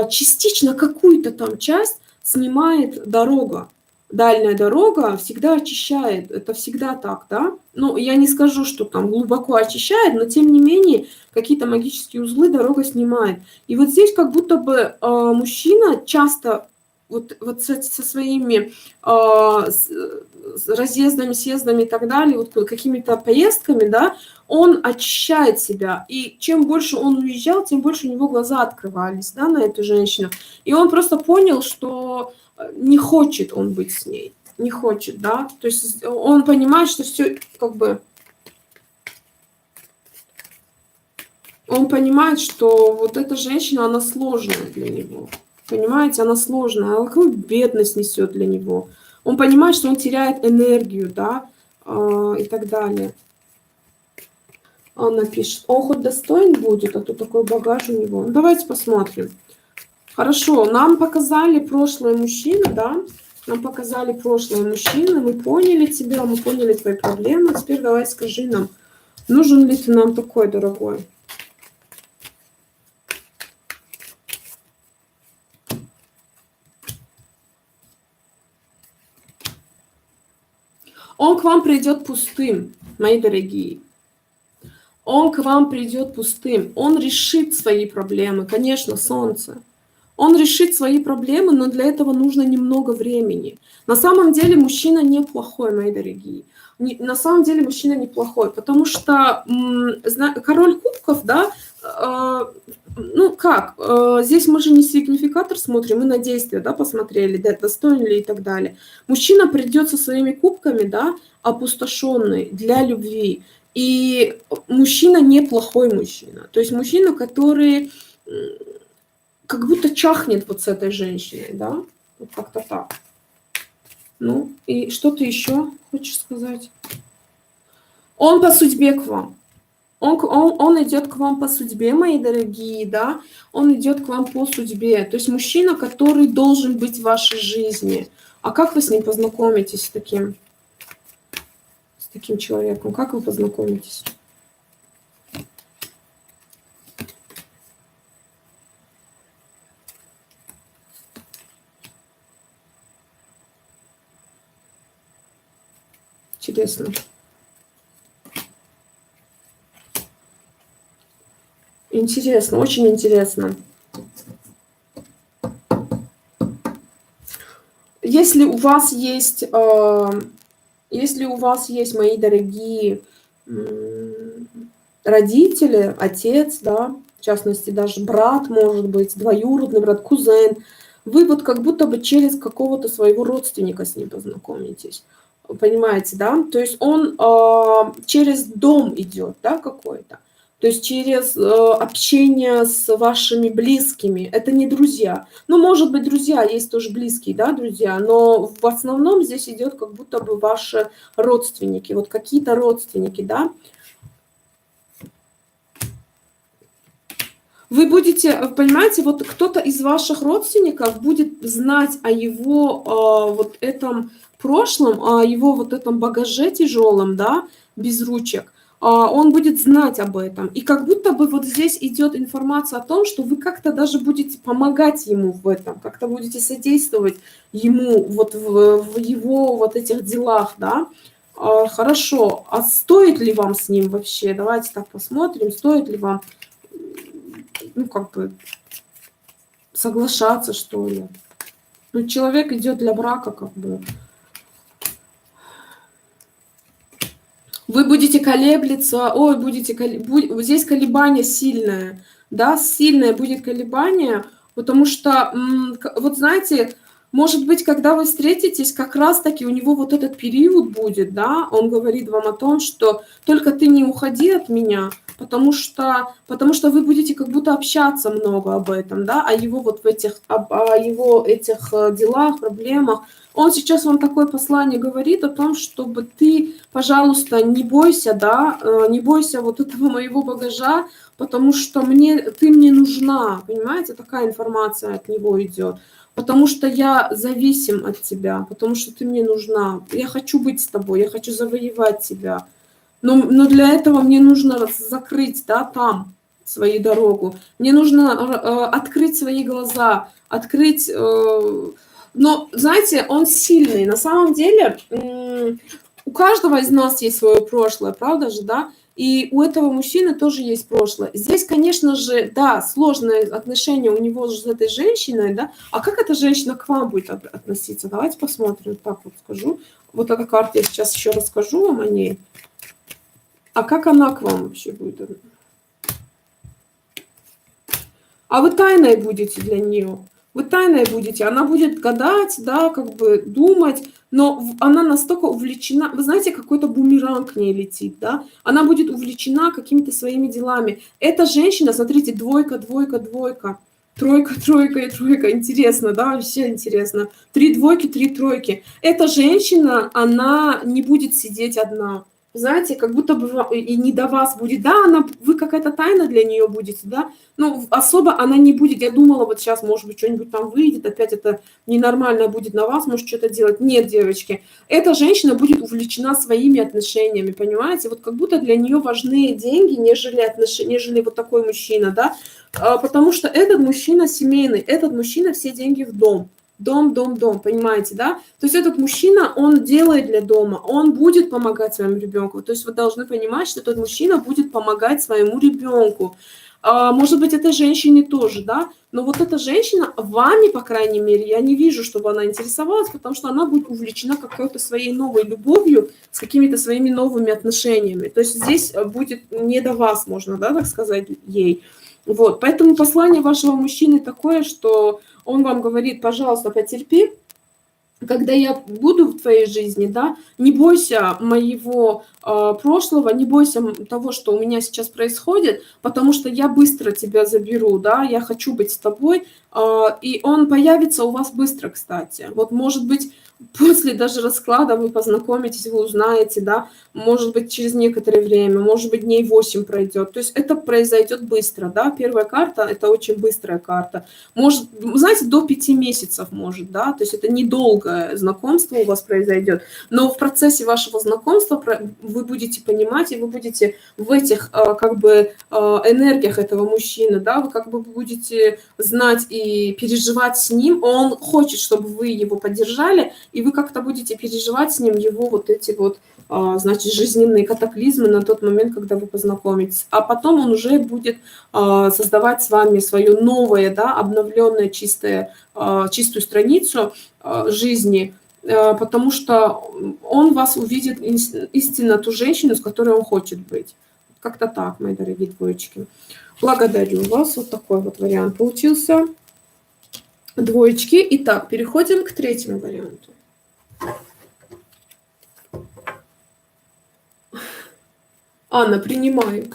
[SPEAKER 1] частично какую-то там часть снимает дорога. Дальняя дорога всегда очищает, это всегда так, да. Ну, я не скажу, что там глубоко очищает, но тем не менее какие-то магические узлы дорога снимает. И вот здесь как будто бы мужчина часто вот со своими с разъездами, съездами и так далее, вот какими-то поездками, да, он очищает себя. И чем больше он уезжал, тем больше у него глаза открывались, да, на эту женщину. И он просто понял, что не хочет он быть с ней, не хочет, да. То есть он понимает, что все как бы... Он понимает, что вот эта женщина, она сложная для него. Понимаете, она сложная, она какую бедность несет для него. Он понимает, что он теряет энергию, да, и так далее. Она пишет, он хоть достоин будет, а то такой багаж у него. Ну, давайте посмотрим. Хорошо, нам показали прошлое мужчины, да, нам показали прошлое мужчины, мы поняли тебя, мы поняли твои проблемы. Теперь давай скажи нам, нужен ли ты нам такой, дорогой? Он к вам придет пустым, мои дорогие. Он к вам придет пустым. Он решит свои проблемы, конечно, солнце. Он решит свои проблемы, но для этого нужно немного времени. На самом деле мужчина неплохой, мои дорогие. На самом деле мужчина неплохой, потому что король кубков, да, ну как, здесь мы же не сигнификатор смотрим, мы на действие, да, посмотрели, да, достоин ли и так далее. Мужчина придет со своими кубками, да, опустошенный для любви. И мужчина неплохой мужчина. То есть мужчина, который как будто чахнет вот с этой женщиной, да, вот как-то так. Ну, и что ты еще хочешь сказать? Он по судьбе к вам. Он идет к вам по судьбе, мои дорогие, да, он идет к вам по судьбе. То есть мужчина, который должен быть в вашей жизни. А как вы с ним познакомитесь, с таким человеком? Как вы познакомитесь? Интересно. Интересно, очень интересно. Если у вас есть, мои дорогие родители, отец, да, в частности, даже брат, может быть, двоюродный брат, кузен, вы вот как будто бы через какого-то своего родственника с ним познакомитесь. Понимаете, да? То есть он через дом идет, да, какой-то. То есть через общение с вашими близкими. Это не друзья. Ну, может быть, друзья, есть тоже близкие, да, друзья, но в основном здесь идет как будто бы ваши родственники, вот какие-то родственники, да. Вы будете, понимаете, вот кто-то из ваших родственников будет знать о его вот этом прошлом, о его вот этом багаже тяжелом, да, без ручек. он будет знать об этом. И как будто бы вот здесь идет информация о том, что вы как-то даже будете помогать ему в этом, как-то будете содействовать ему вот в его вот этих делах, да. Хорошо, а стоит ли вам с ним вообще? Давайте так посмотрим, стоит ли вам, ну, как бы соглашаться, что ли. Ну, человек идет для брака, как бы. Вы будете колеблиться, ой, здесь колебание сильное, да, сильное будет колебание, потому что, вот знаете, может быть, когда вы встретитесь, как раз-таки у него вот этот период будет, да, он говорит вам о том, что только ты не уходи от меня, потому что вы будете как будто общаться много об этом, да, о его вот о его этих делах, проблемах. Он сейчас вам такое послание говорит о том, чтобы ты, пожалуйста, не бойся, да, не бойся вот этого моего багажа, потому что ты мне нужна, понимаете, такая информация от него идет. Потому что я зависим от тебя, потому что ты мне нужна. Я хочу быть с тобой, я хочу завоевать тебя. Но для этого мне нужно закрыть, да, там свою дорогу. Мне нужно открыть свои глаза, открыть... Но, знаете, он сильный. На самом деле, у каждого из нас есть свое прошлое, правда же, да? И у этого мужчины тоже есть прошлое. Здесь, конечно же, да, сложные отношения у него с этой женщиной, да. А как эта женщина к вам будет относиться? Давайте посмотрим, так вот скажу. Вот эта карта, я сейчас еще расскажу вам о ней. А как она к вам вообще будет? А вы тайной будете для нее. Вы тайной будете. Она будет гадать, да, как бы думать, но она настолько увлечена. Вы знаете, какой-то бумеранг к ней летит, да? Она будет увлечена какими-то своими делами. Эта женщина, смотрите, двойка, двойка, двойка. Тройка, тройка и тройка. Интересно, да? Вообще интересно. 3 двойки, 3 тройки. Эта женщина, она не будет сидеть одна. Знаете, как будто бы и не до вас будет. Да, вы какая-то тайна для нее будете, да, ну, особо она не будет. Я думала, вот сейчас, может быть, что-нибудь там выйдет, опять это ненормально будет на вас, может, что-то делать. Нет, девочки, эта женщина будет увлечена своими отношениями, понимаете? Вот как будто для нее важнее деньги, нежели вот такой мужчина, да, потому что этот мужчина семейный, этот мужчина все деньги в дом. Дом, дом, дом, понимаете, да? То есть этот мужчина, он делает для дома, он будет помогать своему ребенку. То есть вы должны понимать, что этот мужчина будет помогать своему ребенку. Может быть, этой женщине тоже, да? Но вот эта женщина вами, по крайней мере, я не вижу, чтобы она интересовалась, потому что она будет увлечена какой-то своей новой любовью, с какими-то своими новыми отношениями. То есть здесь будет не до вас, можно, да, так сказать, ей. Вот, поэтому послание вашего мужчины такое, что он вам говорит, пожалуйста, потерпи, когда я буду в твоей жизни, да, не бойся моего прошлого, не бойся того, что у меня сейчас происходит, потому что я быстро тебя заберу, да, я хочу быть с тобой, и он появится у вас быстро, кстати. Вот, может быть, после даже расклада вы познакомитесь, вы узнаете, да, может быть, через некоторое время, может быть, дней 8 пройдет. То есть это произойдет быстро, да. Первая карта – это очень быстрая карта. Может, знаете, до 5 месяцев может, да, то есть это недолгое знакомство у вас произойдет, но в процессе вашего знакомства вы будете понимать, и вы будете в этих как бы энергиях этого мужчины, да, вы как бы будете знать и переживать с ним. Он хочет, чтобы вы его поддержали, и вы как-то будете переживать с ним его вот эти вот, значит, жизненные катаклизмы на тот момент, когда вы познакомитесь. А потом он уже будет создавать с вами свое новое, да, обновленное, чистую страницу жизни, потому что он вас увидит истинно ту женщину, с которой он хочет быть. Как-то так, мои дорогие двоечки. Благодарю вас. Вот такой вот вариант получился. Двоечки. Итак, переходим к третьему варианту. Анна, принимаю.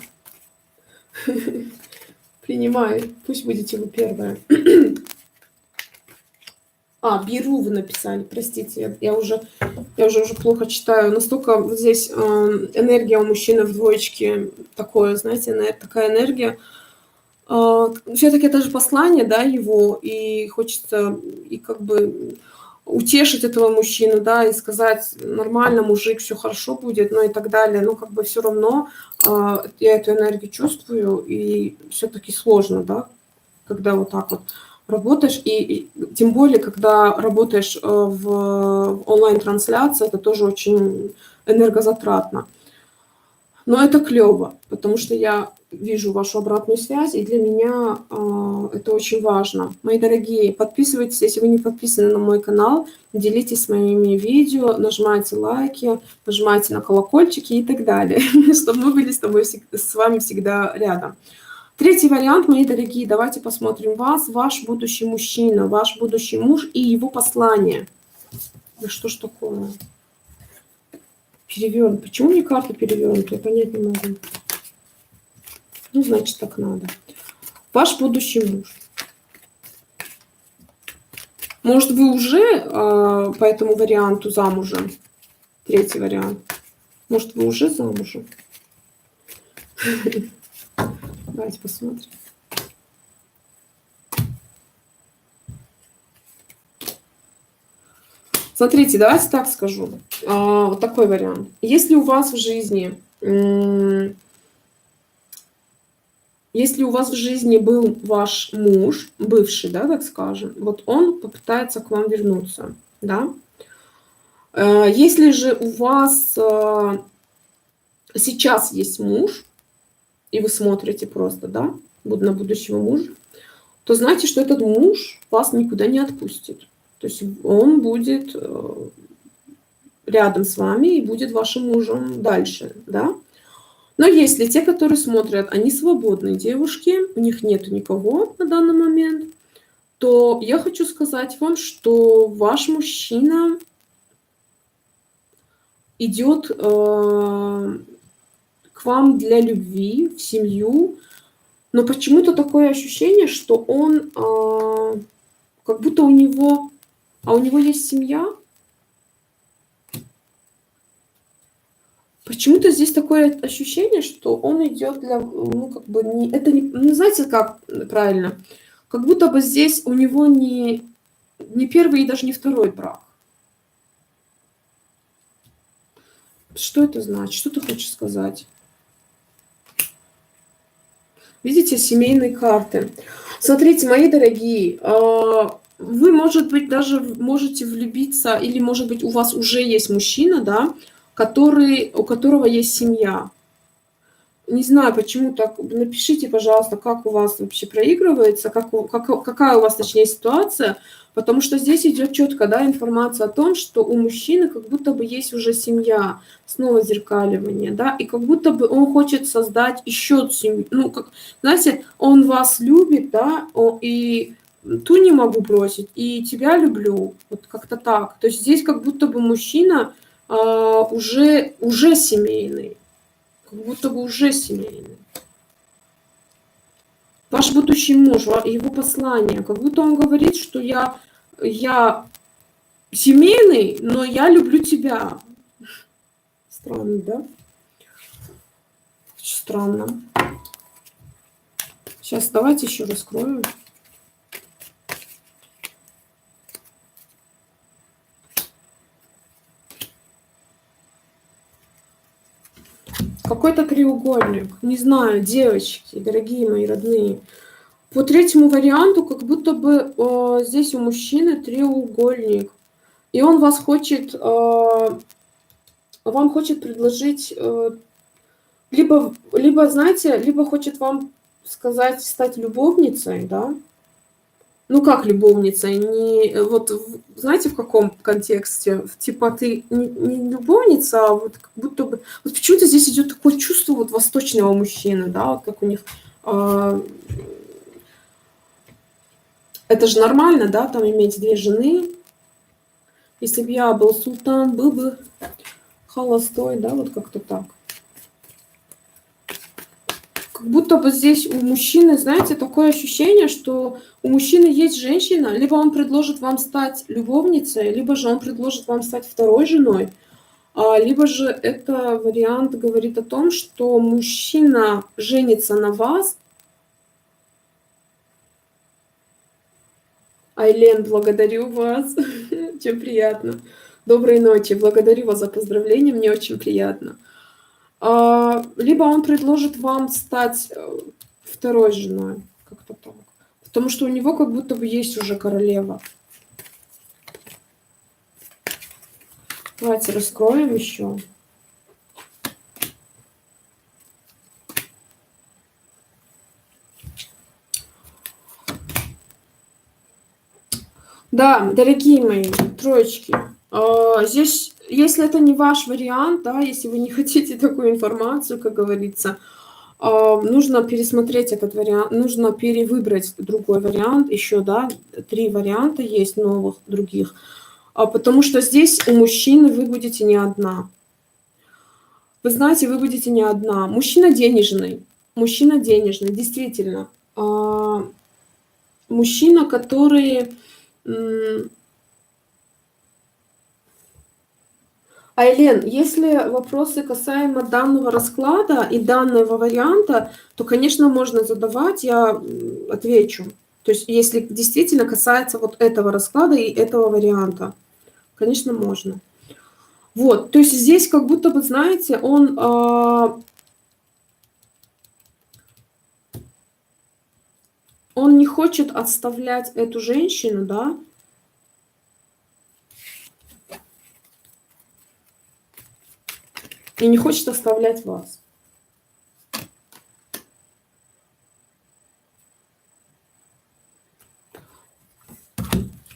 [SPEAKER 1] Принимаю. Пусть будете вы первая. Беру вы написали, простите, я уже плохо читаю. Настолько вот здесь энергия у мужчины в двоечке, такое, знаете, такая энергия. Все-таки это же послание, да, его, и хочется, и как бы утешить этого мужчину, да, и сказать: нормально, мужик, все хорошо будет, ну и так далее. Ну, как бы все равно я эту энергию чувствую, и все-таки сложно, да, когда вот так вот работаешь, и тем более, когда работаешь в онлайн-трансляции, это тоже очень энергозатратно. Но это клево, потому что я вижу вашу обратную связь, и для меня это очень важно. Мои дорогие, подписывайтесь, если вы не подписаны на мой канал, делитесь моими видео, нажимайте лайки, нажимайте на колокольчики и так далее, чтобы мы были с вами всегда рядом. Третий вариант, мои дорогие, давайте посмотрим вас, ваш будущий мужчина, ваш будущий муж и его послание. Да что ж такое? Перевернут. Почему мне карта перевернута? Я понять не могу. Ну, значит, так надо. Ваш будущий муж. Может, вы уже по этому варианту замужем? Третий вариант. Может, вы уже замужем? Давайте посмотрим. Смотрите, давайте так скажу. Вот такой вариант. Если у вас в жизни был ваш муж, бывший, да, так скажем, вот он попытается к вам вернуться, да. Если же у вас сейчас есть муж, и вы смотрите просто, да, на будущего мужа, то знайте, что этот муж вас никуда не отпустит. То есть он будет рядом с вами и будет вашим мужем дальше, да. Но если те, которые смотрят, они свободные девушки, у них нет никого на данный момент, то я хочу сказать вам, что ваш мужчина идет к вам для любви, в семью, но почему-то такое ощущение, что он как будто у него есть семья. Почему-то здесь такое ощущение, что он идет для, ну, как бы, ну, знаете, как правильно? Как будто бы здесь у него не первый и даже не второй брак. Что это значит? Что ты хочешь сказать? Видите, семейные карты. Смотрите, мои дорогие, вы, может быть, даже можете влюбиться, или, может быть, у вас уже есть мужчина, да, у которого есть семья. Не знаю, почему так. Напишите, пожалуйста, как у вас вообще проигрывается, какая у вас, точнее, ситуация, потому что здесь идет четко, да, информация о том, что у мужчины как будто бы есть уже семья, снова зеркаливание, да, и как будто бы он хочет создать еще семью. Ну, как, знаете, он вас любит, да, и ту не могу бросить, и тебя люблю, вот как-то так. То есть здесь как будто бы мужчина уже семейный. Как будто бы уже семейный. Ваш будущий муж, его послание, как будто он говорит, что я семейный, но я люблю тебя. Странно, да? Очень странно. Сейчас давайте еще раскрою. Какой-то треугольник. Не знаю, девочки, дорогие мои родные. По третьему варианту как будто бы здесь у мужчины треугольник. И он вам хочет предложить, либо, знаете, либо хочет вам сказать, стать любовницей, да. Ну, как любовницей? Не, вот, знаете, в каком контексте? Типа ты не любовница, а вот как будто бы... Вот почему-то здесь идет такое чувство вот восточного мужчины, да, вот как у них... это же нормально, да, там иметь две жены. Если бы я был султан, был бы холостой, да, вот как-то так. Как будто бы здесь у мужчины, знаете, такое ощущение, что у мужчины есть женщина, либо он предложит вам стать любовницей, либо же он предложит вам стать второй женой, либо же это вариант говорит о том, что мужчина женится на вас. Айлен, благодарю вас. Очень приятно. Доброй ночи. Благодарю вас за поздравления, мне очень приятно. Либо он предложит вам стать, второй женой, как-то так. Потому что у него как будто бы есть уже королева. Давайте раскроем еще. Да, дорогие мои троечки, здесь, если это не ваш вариант, да, если вы не хотите такую информацию, как говорится, нужно пересмотреть этот вариант, нужно перевыбрать другой вариант, еще, да, 3 варианта есть новых, других, потому что здесь у мужчины вы будете не одна. Вы знаете, вы будете не одна. Мужчина денежный, действительно. Мужчина, который... Айлен, если вопросы касаемо данного расклада и данного варианта, то, конечно, можно задавать, я отвечу. То есть, если действительно касается вот этого расклада и этого варианта, конечно, можно. Вот, то есть здесь как будто бы, знаете, он не хочет отставлять эту женщину, да, и не хочет оставлять вас.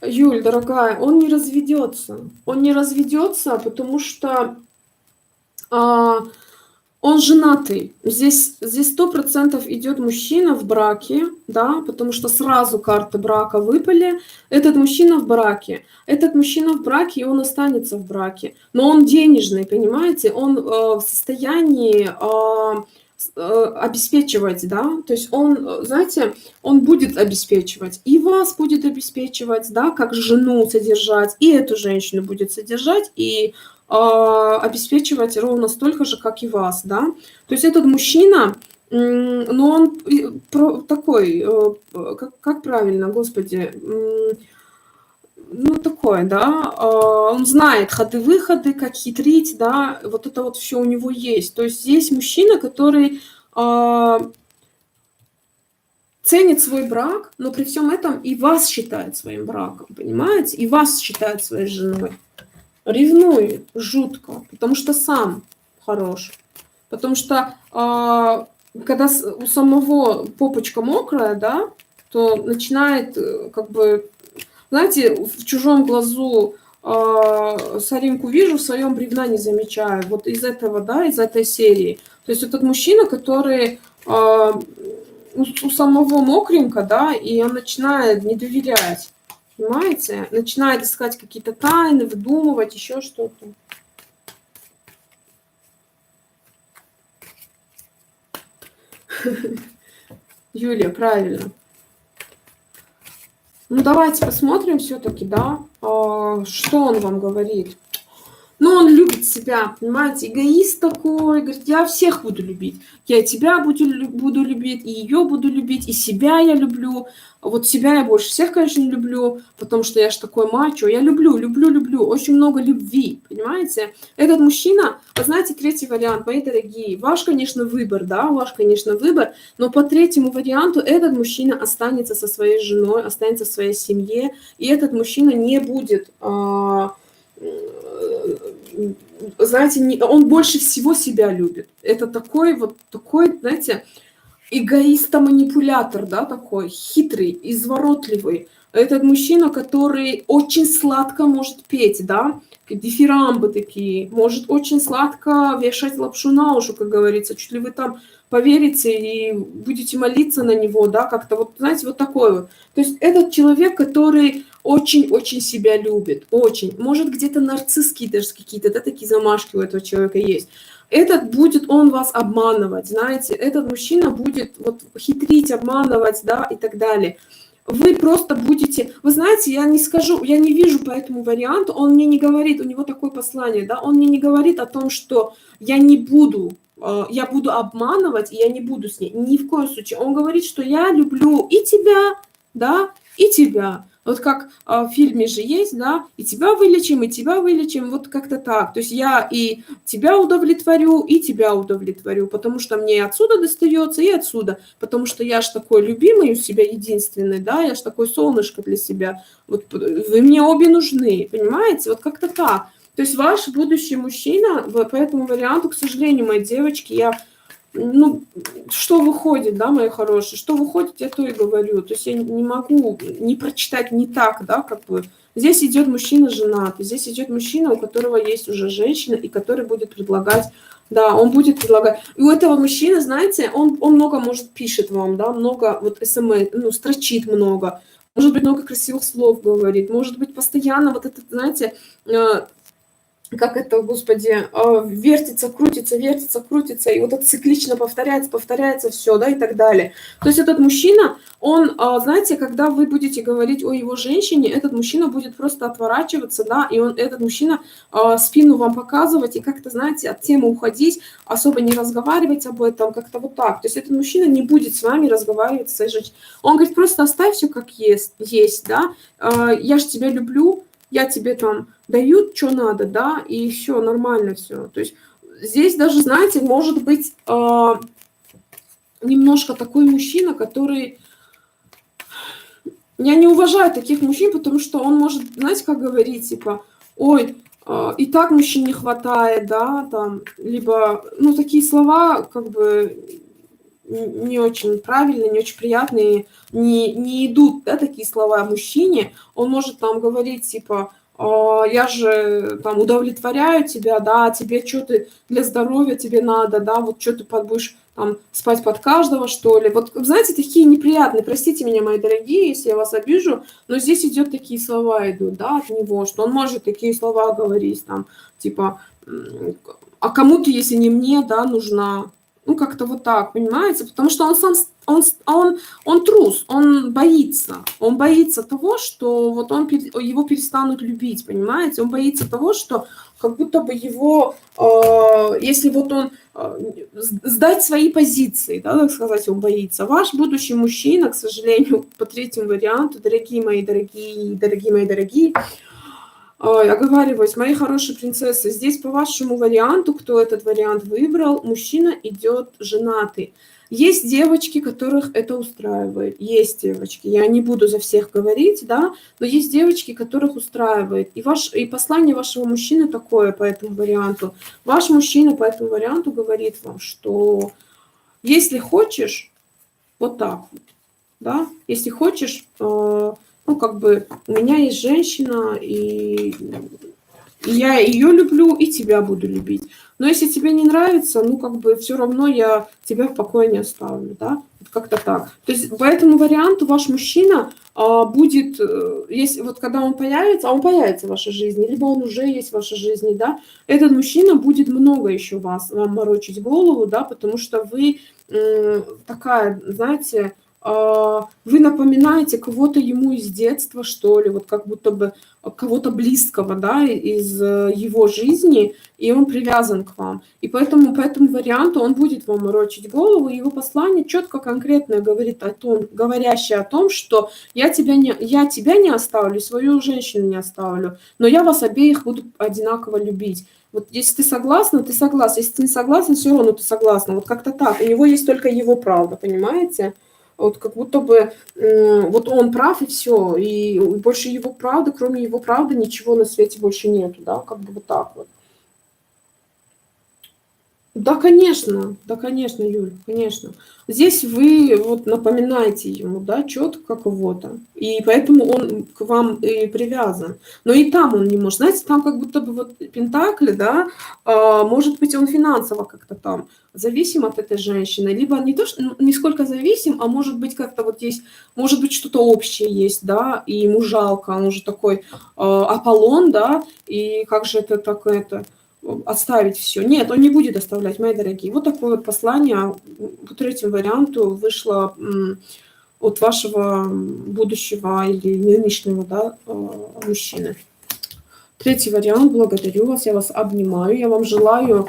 [SPEAKER 1] Юль, дорогая, он не разведется. Он не разведется, потому что он женатый. Здесь 100% идет мужчина в браке, да, потому что сразу карты брака выпали. Этот мужчина в браке. Этот мужчина в браке, и он останется в браке. Но он денежный, понимаете? Он в состоянии обеспечивать, да, то есть он, знаете, он будет обеспечивать, и вас будет обеспечивать, да, как жену содержать, и эту женщину будет содержать, и обеспечивать ровно столько же, как и вас, да. То есть этот мужчина, но он такой, как правильно, господи, ну, такой, да, он знает ходы-выходы, как хитрить, да, вот это вот все у него есть. То есть здесь мужчина, который ценит свой брак, но при всем этом и вас считает своим браком, понимаете? И вас считает своей женой. Ревнует жутко, потому что сам хорош. Потому что когда у самого попочка мокрая, да, то начинает как бы... Знаете, в чужом глазу соринку вижу, в своем бревна не замечаю. Вот из этого, да, из этой серии. То есть этот мужчина, который у самого мокренько, да, и он начинает не доверять. Понимаете? Начинает искать какие-то тайны, выдумывать, еще что-то. Юлия, правильно. Ну, давайте посмотрим все-таки, да, что он вам говорит. Ну, он любит себя, понимаете, эгоист такой, говорит, я всех буду любить. Я и тебя буду любить, и ее буду любить, и себя я люблю. Вот себя я больше всех, конечно, люблю, потому что я ж такой мачо. Я люблю, очень много любви, понимаете? Этот мужчина, вы знаете, третий вариант, мои дорогие, ваш, конечно, выбор, да, ваш, конечно, выбор, но по третьему варианту этот мужчина останется со своей женой, останется в своей семье, и этот мужчина не будет... знаете, он больше всего себя любит. Это такой, знаете, эгоист-манипулятор, да, такой, хитрый, изворотливый. Этот мужчина, который очень сладко может петь, да, дифирамбы такие, может очень сладко вешать лапшу на уши, как говорится, чуть ли вы там поверите и будете молиться на него, да, как-то вот, знаете, вот такой вот. То есть этот человек, который очень-очень себя любит, очень. Может, где-то нарциссские даже какие-то, да, такие замашки у этого человека есть. Этот будет он вас обманывать, знаете, этот мужчина будет вот хитрить, обманывать, да, и так далее. Вы просто будете, вы знаете, я не скажу, я не вижу по этому варианту, он мне не говорит, у него такое послание, да, он мне не говорит о том, что я не буду, я буду обманывать, и я не буду с ней, ни в коем случае. Он говорит, что я люблю и тебя, да, и тебя. Вот как в фильме же есть, да, и тебя вылечим, вот как-то так. То есть я и тебя удовлетворю, потому что мне и отсюда достается, и отсюда, потому что я ж такой любимый у себя единственный, да, я ж такой солнышко для себя. Вот вы мне обе нужны, понимаете? Вот как-то так. То есть ваш будущий мужчина, по этому варианту, к сожалению, мои девочки, ну, что выходит, да, мои хорошие, что выходит, я то и говорю. То есть я не могу не прочитать не так, да, как бы. Здесь идет мужчина женатый, здесь идет мужчина, у которого есть уже женщина, и который будет предлагать, да, он будет предлагать. И у этого мужчины, знаете, он много, может, пишет вам, да, много, вот СМС, ну, строчит много, может быть, много красивых слов говорит, может быть, постоянно вот этот, знаете, как это, господи, вертится, крутится, и вот это циклично повторяется все, да, и так далее. То есть этот мужчина, он, знаете, когда вы будете говорить о его женщине, этот мужчина будет просто отворачиваться, да, и этот мужчина спину вам показывать и как-то, знаете, от темы уходить, особо не разговаривать об этом, как-то вот так. То есть этот мужчина не будет с вами разговаривать, сажать. Он говорит, просто оставь все как есть, да, я же тебя люблю, я тебе там даю, что надо, да, и все нормально все. То есть здесь даже, знаете, может быть немножко такой мужчина, который... Я не уважаю таких мужчин, потому что он может, знаете, как говорить, типа, ой, и так мужчин не хватает, да, там, либо, ну, такие слова, как бы, не очень правильные, не очень приятные, не идут, да, такие слова мужчине. Он может там говорить, типа, я же там удовлетворяю тебя, да, тебе что ты для здоровья тебе надо, да, вот что ты будешь там спать под каждого, что ли. Вот, знаете, такие неприятные, простите меня, мои дорогие, если я вас обижу, но здесь идет такие слова идут, да, от него, что он может такие слова говорить, там, типа, а кому ты, если не мне, да, нужна? Ну, как-то вот так, понимаете? Потому что он сам, он трус, он боится того, что вот его перестанут любить, понимаете? Он боится того, что как будто бы его, если вот он сдать свои позиции, да, так сказать, он боится. Ваш будущий мужчина, к сожалению, по третьему варианту, дорогие мои дорогие, оговариваюсь, мои хорошие принцессы, здесь по вашему варианту, кто этот вариант выбрал, мужчина идет женатый. Есть девочки, которых это устраивает. Есть девочки. Я не буду за всех говорить, да, но есть девочки, которых устраивает. И послание вашего мужчины такое по этому варианту. Ваш мужчина по этому варианту говорит вам, что если хочешь, вот так вот, да, если хочешь, ну, как бы, у меня есть женщина, и я ее люблю, и тебя буду любить. Но если тебе не нравится, ну, как бы, все равно я тебя в покое не оставлю, да, вот как-то так. То есть по этому варианту ваш мужчина будет, если вот когда он появится, а он появится в вашей жизни, либо он уже есть в вашей жизни, да, этот мужчина будет много еще вам морочить голову, да, потому что вы такая, знаете, вы напоминаете кого-то ему из детства, что ли, вот как будто бы кого-то близкого, да, из его жизни, и он привязан к вам. И поэтому по этому варианту он будет вам морочить голову, и его послание четко, конкретно говорит о том, говорящее о том, что я тебя не оставлю, свою женщину не оставлю, но я вас обеих буду одинаково любить. Вот если ты согласна, ты согласна. Если ты не согласна, все равно ты согласна. Вот как-то так. У него есть только его правда, понимаете? Вот как будто бы вот он прав и все, и больше его правды, кроме его правды, ничего на свете больше нету, да, как бы вот так вот. Да, конечно, Юль, конечно. Здесь вы вот напоминаете ему, да, четко кого-то, и поэтому он к вам и привязан. Но и там он не может, знаете, там как будто бы вот Пентакли, да, может быть, он финансово как-то там зависим от этой женщины, либо не то, что не сколько зависим, а может быть как-то вот есть, может быть что-то общее есть, да, и ему жалко, он уже такой Аполлон, да, и как же это так это оставить все. Нет, он не будет оставлять, мои дорогие. Вот такое вот послание по третьему варианту вышло от вашего будущего или нынешнего, да, мужчины. Третий вариант. Благодарю вас, я вас обнимаю, я вам желаю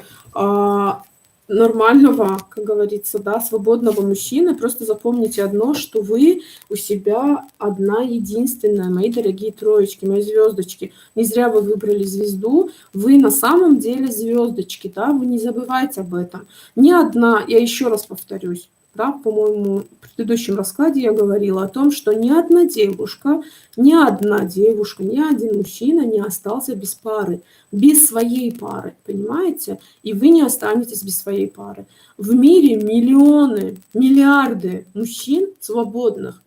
[SPEAKER 1] нормального, как говорится, да, свободного мужчины. Просто запомните одно, что вы у себя одна единственная, мои дорогие троечки, мои звездочки. Не зря вы выбрали звезду, вы на самом деле звездочки, да, вы не забывайте об этом. Ни одна, я еще раз повторюсь, да, по-моему, в предыдущем раскладе я говорила о том, что ни одна девушка, ни один мужчина не остался без пары, без своей пары, понимаете? И вы не останетесь без своей пары. В мире миллионы, миллиарды мужчин свободных.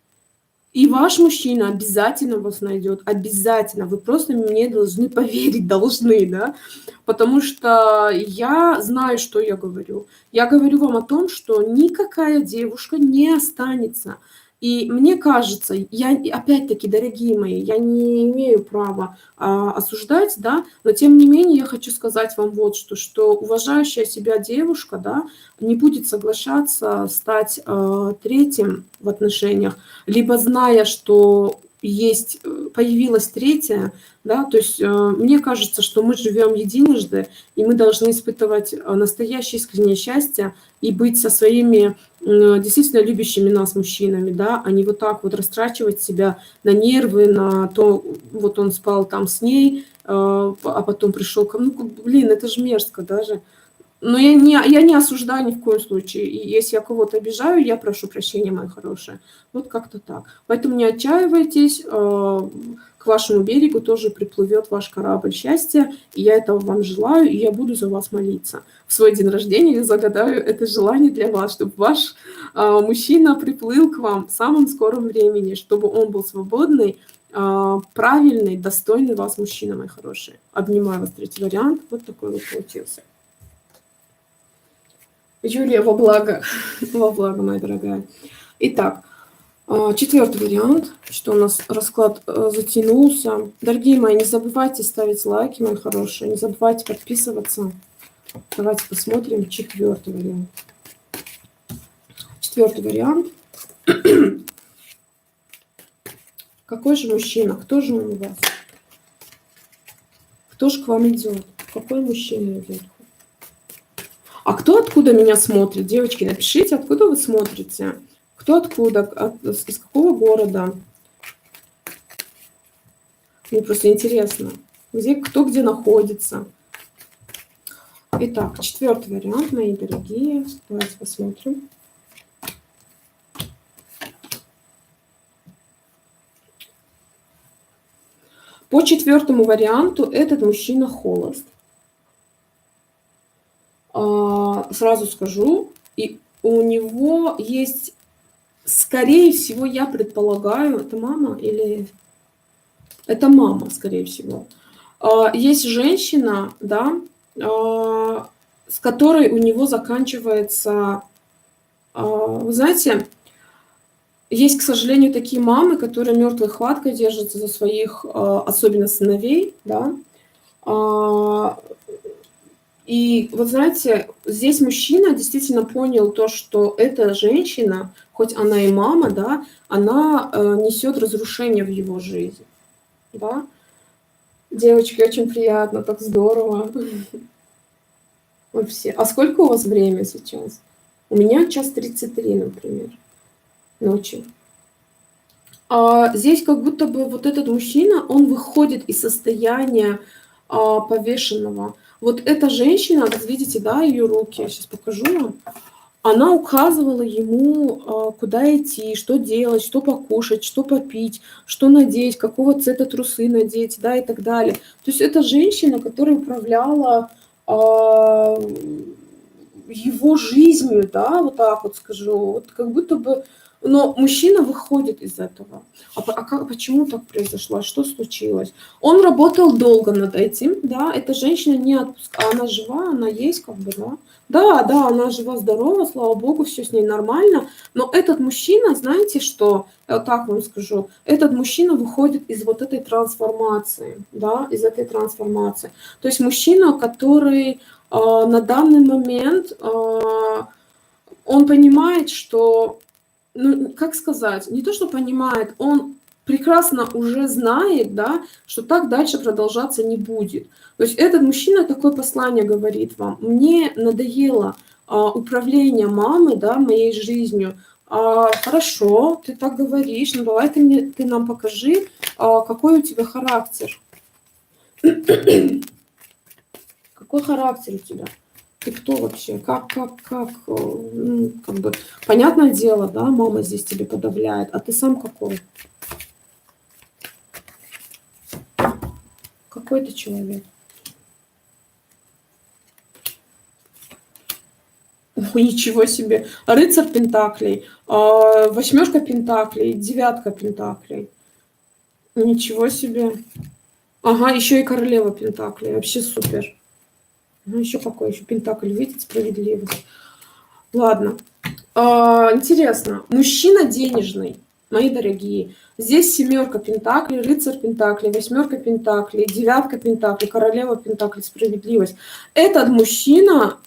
[SPEAKER 1] И ваш мужчина обязательно вас найдет, обязательно. Вы просто мне должны поверить, должны, да, потому что я знаю, что я говорю. Я говорю вам о том, что никакая девушка не останется. И мне кажется, я, опять-таки, дорогие мои, я не имею права осуждать, да, но тем не менее я хочу сказать вам вот что уважающая себя девушка, да, не будет соглашаться стать третьим в отношениях, либо зная, что есть, появилась третья, да, то есть мне кажется, что мы живем единожды, и мы должны испытывать настоящее искреннее счастье и быть со своими действительно любящими нас мужчинами, да, а не вот так вот растрачивать себя на нервы, на то, вот он спал там с ней, а потом пришел ко мне, ну, блин, это же мерзко даже. Но я не осуждаю ни в коем случае. И если я кого-то обижаю, я прошу прощения, моя хорошая. Вот как-то так. Поэтому не отчаивайтесь. К вашему берегу тоже приплывет ваш корабль счастья. И я этого вам желаю, и я буду за вас молиться. В свой день рождения я загадаю это желание для вас, чтобы ваш мужчина приплыл к вам в самом скором времени, чтобы он был свободный, правильный, достойный вас мужчина, мои хорошие. Обнимаю вас. Третий вариант. Вот такой вот получился. Юлия, во благо, моя дорогая. Итак, четвертый вариант, что у нас расклад затянулся. Дорогие мои, не забывайте ставить лайки, мои хорошие, не забывайте подписываться. Давайте посмотрим четвертый вариант. Четвертый вариант. Какой же мужчина? Кто же он у вас? Кто же к вам идет? Какой мужчина идет? А кто откуда меня смотрит? Девочки, напишите, откуда вы смотрите. Кто откуда? Из какого города? Мне просто интересно. Кто где находится. Итак, четвертый вариант, мои дорогие. Давайте посмотрим. По четвертому варианту этот мужчина холост. Сразу скажу, и у него есть, скорее всего, я предполагаю, это мама или... Это мама, скорее всего. Есть женщина, да, с которой у него заканчивается... Вы знаете, есть, к сожалению, такие мамы, которые мертвой хваткой держатся за своих, особенно сыновей, да. И вот знаете, здесь мужчина действительно понял то, что эта женщина, хоть она и мама, да, она несет разрушение в его жизнь, да. Девочки, очень приятно, так здорово. Вообще. А сколько у вас время сейчас? У меня 1:33, например, ночи. Здесь как будто бы вот этот мужчина, он выходит из состояния повешенного. Вот эта женщина, вот видите, да, ее руки, я сейчас покажу вам, она указывала ему, куда идти, что делать, что покушать, что попить, что надеть, какого цвета трусы надеть, да, и так далее. То есть это женщина, которая управляла его жизнью, да, вот так вот скажу, вот как будто бы... Но мужчина выходит из этого. Почему так произошло? Что случилось? Он работал долго над этим, да, эта женщина не отпускала, она жива, она есть, как бы, да. Да, она жива-здорова, слава богу, все с ней нормально. Но этот мужчина, знаете что, я вот так вам скажу, этот мужчина выходит из вот этой трансформации, да, из этой трансформации. То есть мужчина, который на данный момент, он понимает, что... Ну, как сказать, не то, что понимает, он прекрасно уже знает, да, что так дальше продолжаться не будет. То есть этот мужчина такое послание говорит вам: мне надоело управление мамы, да, моей жизнью. Хорошо, ты так говоришь, но давай ты нам покажи, какой у тебя характер. Какой характер у тебя? Ты кто вообще? Ну, как бы, понятное дело, да, мама здесь тебе подавляет, а ты сам какой? Какой ты человек? Ой, ничего себе. Рыцарь пентаклей, восьмерка пентаклей, девятка пентаклей. Ничего себе. Ага, еще и королева пентаклей. Вообще супер. Ну, еще какой? Еще пентакль видит, справедливость. Ладно. Интересно. Мужчина денежный, мои дорогие. Здесь семерка пентаклей, рыцарь пентаклей, восьмерка пентаклей, девятка пентаклей, королева пентаклей, справедливость. Этот мужчина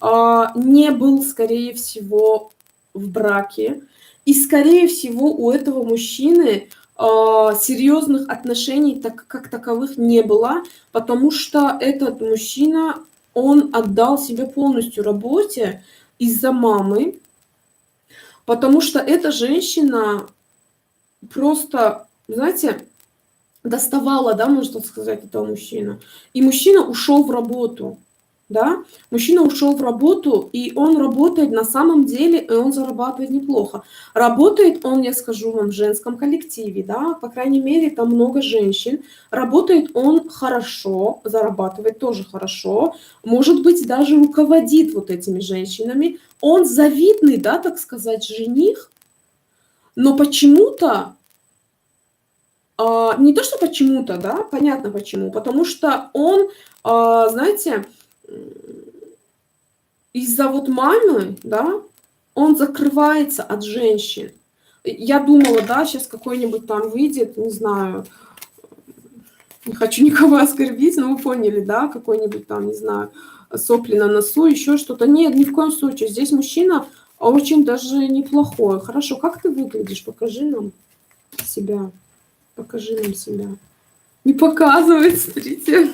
[SPEAKER 1] не был, скорее всего, в браке. И, скорее всего, у этого мужчины серьезных отношений как таковых не было, потому что этот мужчина, он отдал себя полностью работе из-за мамы, потому что эта женщина просто, знаете, доставала, да, можно так сказать, этого мужчину. И мужчина ушел в работу, да, мужчина ушел в работу, и он работает на самом деле, и он зарабатывает неплохо. Работает он, я скажу вам, в женском коллективе, да, по крайней мере, там много женщин. Работает он хорошо, зарабатывает тоже хорошо, может быть, даже руководит вот этими женщинами. Он завидный, да, так сказать, жених, но почему-то, не то, что почему-то, да, понятно почему, потому что он, знаете, из-за вот мамы, да, он закрывается от женщин. Я думала, да, сейчас какой-нибудь там выйдет, не знаю, не хочу никого оскорбить, но вы поняли, да, какой-нибудь там, не знаю, сопли на носу, еще что-то. Нет, ни в коем случае. Здесь мужчина очень даже неплохой. Хорошо, как ты выглядишь? Покажи нам себя. Покажи нам себя. Не показывает, смотрите.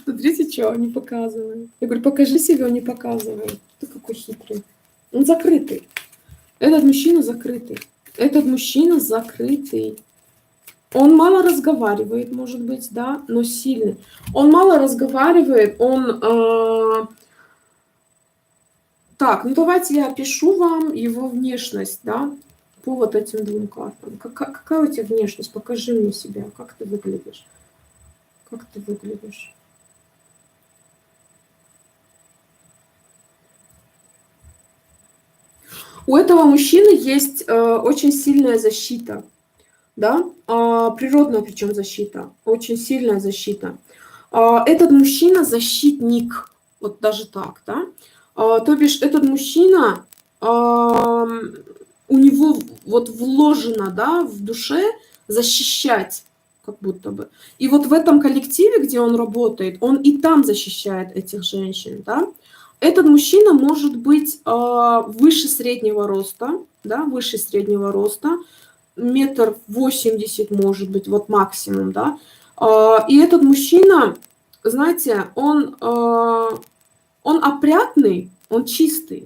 [SPEAKER 1] Смотрите, что, не показывает. Я говорю, покажи себя, он не показывает. Ты какой хитрый. Он закрытый. Этот мужчина закрытый. Этот мужчина закрытый. Он мало разговаривает, может быть, да, но сильный. Он мало разговаривает, он... Так, ну давайте я опишу вам его внешность, да, по вот этим двум картам. Какая у тебя внешность? Покажи мне себя, как ты выглядишь. Как ты выглядишь? У этого мужчины есть очень сильная защита, да, природная причем защита, очень сильная защита. Этот мужчина защитник, вот даже так, да. То бишь этот мужчина, у него вот вложено, да, в душе защищать, как будто бы. И вот в этом коллективе, где он работает, он и там защищает этих женщин, да. Этот мужчина может быть выше среднего роста, да, выше среднего роста, 1,80 м, может быть, вот максимум, да. И этот мужчина, знаете, он опрятный, он чистый,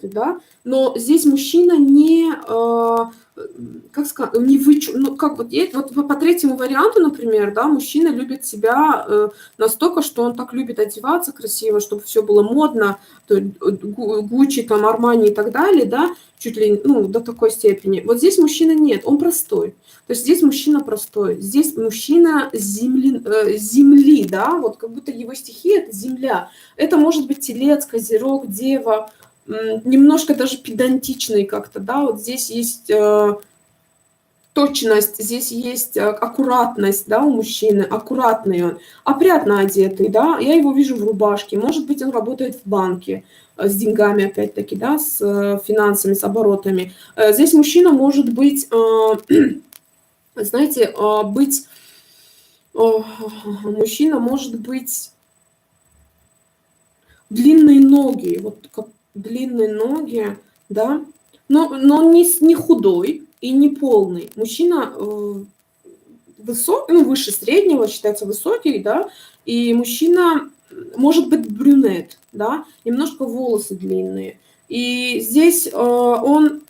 [SPEAKER 1] да, но здесь мужчина не, как сказать, не ну, как вот, есть, вот по третьему варианту, например, да, мужчина любит себя настолько, что он так любит одеваться красиво, чтобы все было модно, Гуччи, там, Армани и так далее, да, чуть ли, ну, до такой степени. Вот здесь мужчина нет, он простой. То есть здесь мужчина простой, здесь мужчина земли, да, вот как будто его стихия – это земля. Это может быть телец, козерог, дева, немножко даже педантичный как-то, да, вот здесь есть точность, здесь есть аккуратность, да, у мужчины, аккуратный он, опрятно одетый, да, я его вижу в рубашке, может быть, он работает в банке с деньгами, опять-таки, да, с финансами, с оборотами. Здесь мужчина может быть, знаете, мужчина может быть длинные ноги, вот как длинные ноги, да, но он не худой и не полный. Мужчина высокий, ну, выше среднего, считается высокий, да, и мужчина может быть брюнет, да, немножко волосы длинные. И здесь он,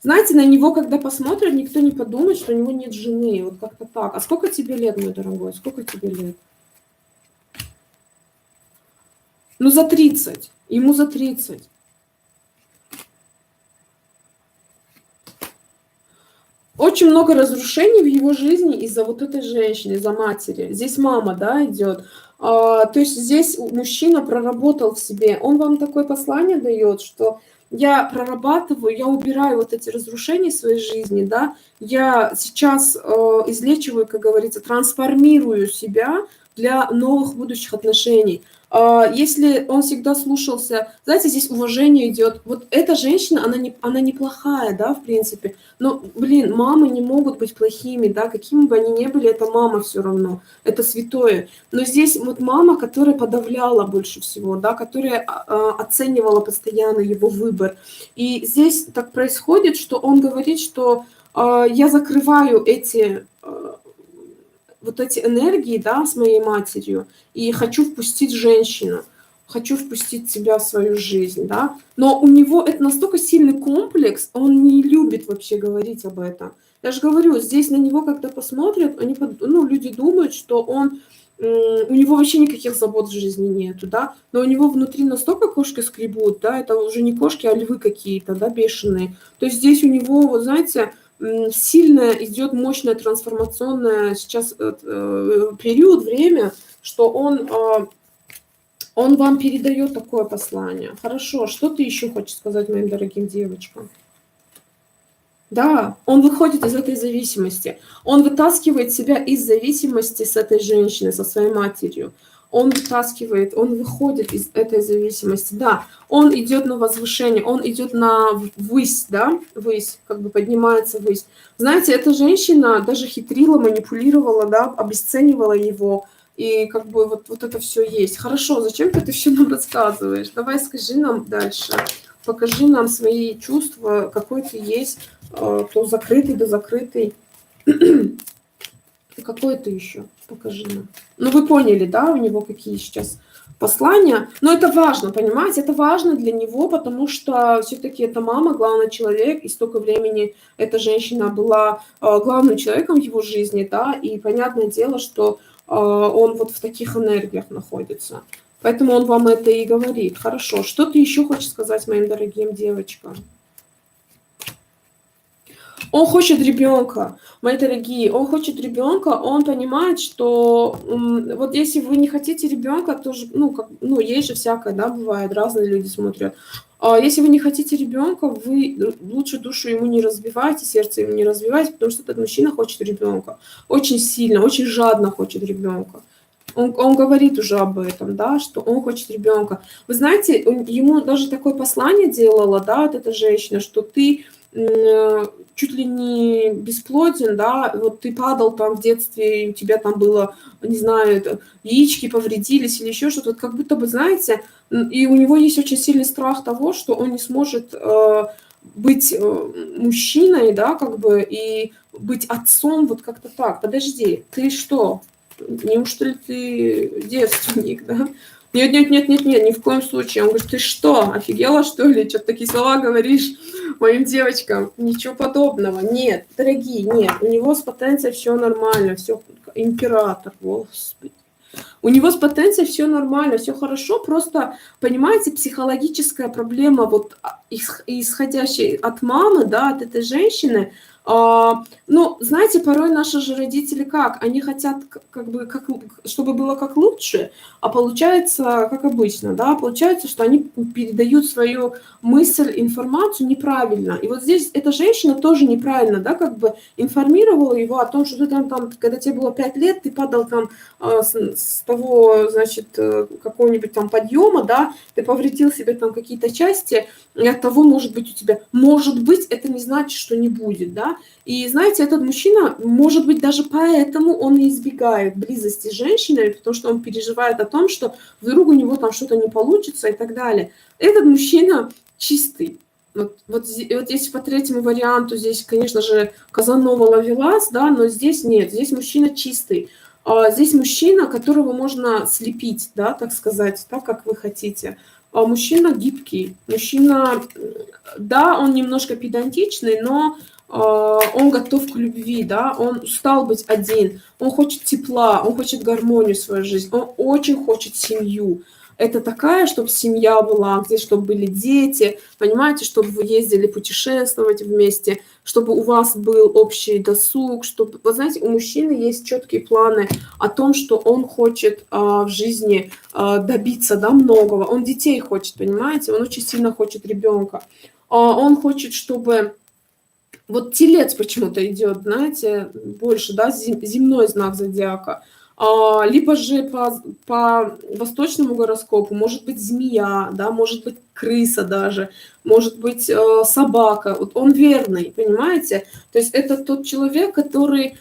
[SPEAKER 1] знаете, на него, когда посмотрят, никто не подумает, что у него нет жены. Вот как-то так. А сколько тебе лет, мой дорогой? Сколько тебе лет? Ну, за 30. Ему за 30. Очень много разрушений в его жизни из-за вот этой женщины, из-за матери. Здесь мама, да, идет. То есть здесь мужчина проработал в себе. Он вам такое послание дает, что я прорабатываю, я убираю вот эти разрушения в своей жизни, да, я сейчас излечиваю, как говорится, трансформирую себя для новых будущих отношений. Если он всегда слушался, знаете, здесь уважение идет. Вот эта женщина, она неплохая, да, в принципе. Но, блин, мамы не могут быть плохими, да, какими бы они ни были, это мама все равно, это святое. Но здесь вот мама, которая подавляла больше всего, да, которая оценивала постоянно его выбор. И здесь так происходит, что он говорит, что я закрываю вот эти энергии, да, с моей матерью, и хочу впустить женщину, хочу впустить тебя в свою жизнь, да. Но у него это настолько сильный комплекс, он не любит вообще говорить об этом. Я же говорю, здесь на него, когда посмотрят, ну, люди думают, что у него вообще никаких забот в жизни нету, да, но у него внутри настолько кошки скребут, да, это уже не кошки, а львы какие-то, да, бешеные. То есть здесь у него, вот знаете, сильная идет мощная трансформационная сейчас период, время, что он вам передает такое послание. Хорошо, что ты еще хочешь сказать моим дорогим девочкам? Да, он выходит из этой зависимости. Он вытаскивает себя из зависимости с этой женщиной, со своей матерью. Он вытаскивает, он выходит из этой зависимости. Да, он идет на возвышение, он идет на ввысь, да, ввысь, как бы поднимается ввысь. Знаете, эта женщина даже хитрила, манипулировала, да, обесценивала его. И как бы вот это все есть. Хорошо, зачем ты это все нам рассказываешь? Давай скажи нам дальше. Покажи нам свои чувства, какой ты есть, то закрытый, да закрытый. Какой ты еще? Покажи нам. Ну, вы поняли, да, у него какие сейчас послания. Но это важно, понимаете? Это важно для него, потому что все-таки это мама, главный человек, и столько времени эта женщина была главным человеком в его жизни, да, и понятное дело, что он вот в таких энергиях находится. Поэтому он вам это и говорит. Хорошо, что ты еще хочешь сказать моим дорогим девочкам? Он хочет ребенка, мои дорогие, он хочет ребенка, он понимает, что вот если вы не хотите ребенка, то же, ну, есть же всякое, да, бывает, разные люди смотрят. Если вы не хотите ребенка, вы лучше душу ему не разбивайте, сердце ему не разбивайте, потому что этот мужчина хочет ребенка. Очень сильно, очень жадно хочет ребенка. Он говорит уже об этом, да, что он хочет ребенка. Вы знаете, ему даже такое послание делала, да, вот эта женщина, что ты чуть ли не бесплоден, да, вот ты падал там в детстве, и у тебя там было, не знаю, яички повредились или еще что-то, вот как будто бы, знаете, и у него есть очень сильный страх того, что он не сможет быть мужчиной, да, как бы, и быть отцом, вот как-то так. Подожди, ты что? Неужто ли ты девственник, да? Нет, нет, нет, нет, нет, ни в коем случае. Он говорит, ты что, офигела, что ли? Что-то такие слова говоришь моим девочкам? Ничего подобного. Нет, дорогие, нет. У него с потенцией все нормально, все император, господи. У него с потенцией все нормально, все хорошо, просто, понимаете, психологическая проблема, вот исходящая от мамы, да, от этой женщины. Ну, знаете, порой наши же родители как? Они хотят, как бы, чтобы было как лучше, а получается, как обычно, да, получается, что они передают свою мысль, информацию неправильно. И вот здесь эта женщина тоже неправильно, да, как бы информировала его о том, что ты там когда тебе было 5 лет, ты падал там с того, значит, какого-нибудь там подъема, да, ты повредил себе там какие-то части, и от того, может быть, у тебя, может быть, это не значит, что не будет, да. И знаете, этот мужчина, может быть, даже поэтому он и избегает близости с женщиной, потому что он переживает о том, что вдруг у него там что-то не получится и так далее. Этот мужчина чистый. Вот если по третьему варианту, здесь, конечно же, Казанова Ловелас, да, но здесь нет, здесь мужчина чистый. Здесь мужчина, которого можно слепить, да, так сказать, так, как вы хотите. Мужчина гибкий, мужчина, да, он немножко педантичный, но он готов к любви, да, он устал быть один, он хочет тепла, он хочет гармонию в свою жизнь, он очень хочет семью. Это такая, чтобы семья была, где чтобы были дети, понимаете, чтобы вы ездили путешествовать вместе, чтобы у вас был общий досуг, чтобы, вы знаете, у мужчины есть четкие планы о том, что он хочет в жизни добиться, да, многого. Он детей хочет, понимаете, он очень сильно хочет ребенка. Он хочет, чтобы вот телец почему-то идет, знаете, больше, да, земной знак зодиака. Либо же по восточному гороскопу может быть змея, да, может быть крыса даже, может быть собака. Вот он верный, понимаете? То есть это тот человек, который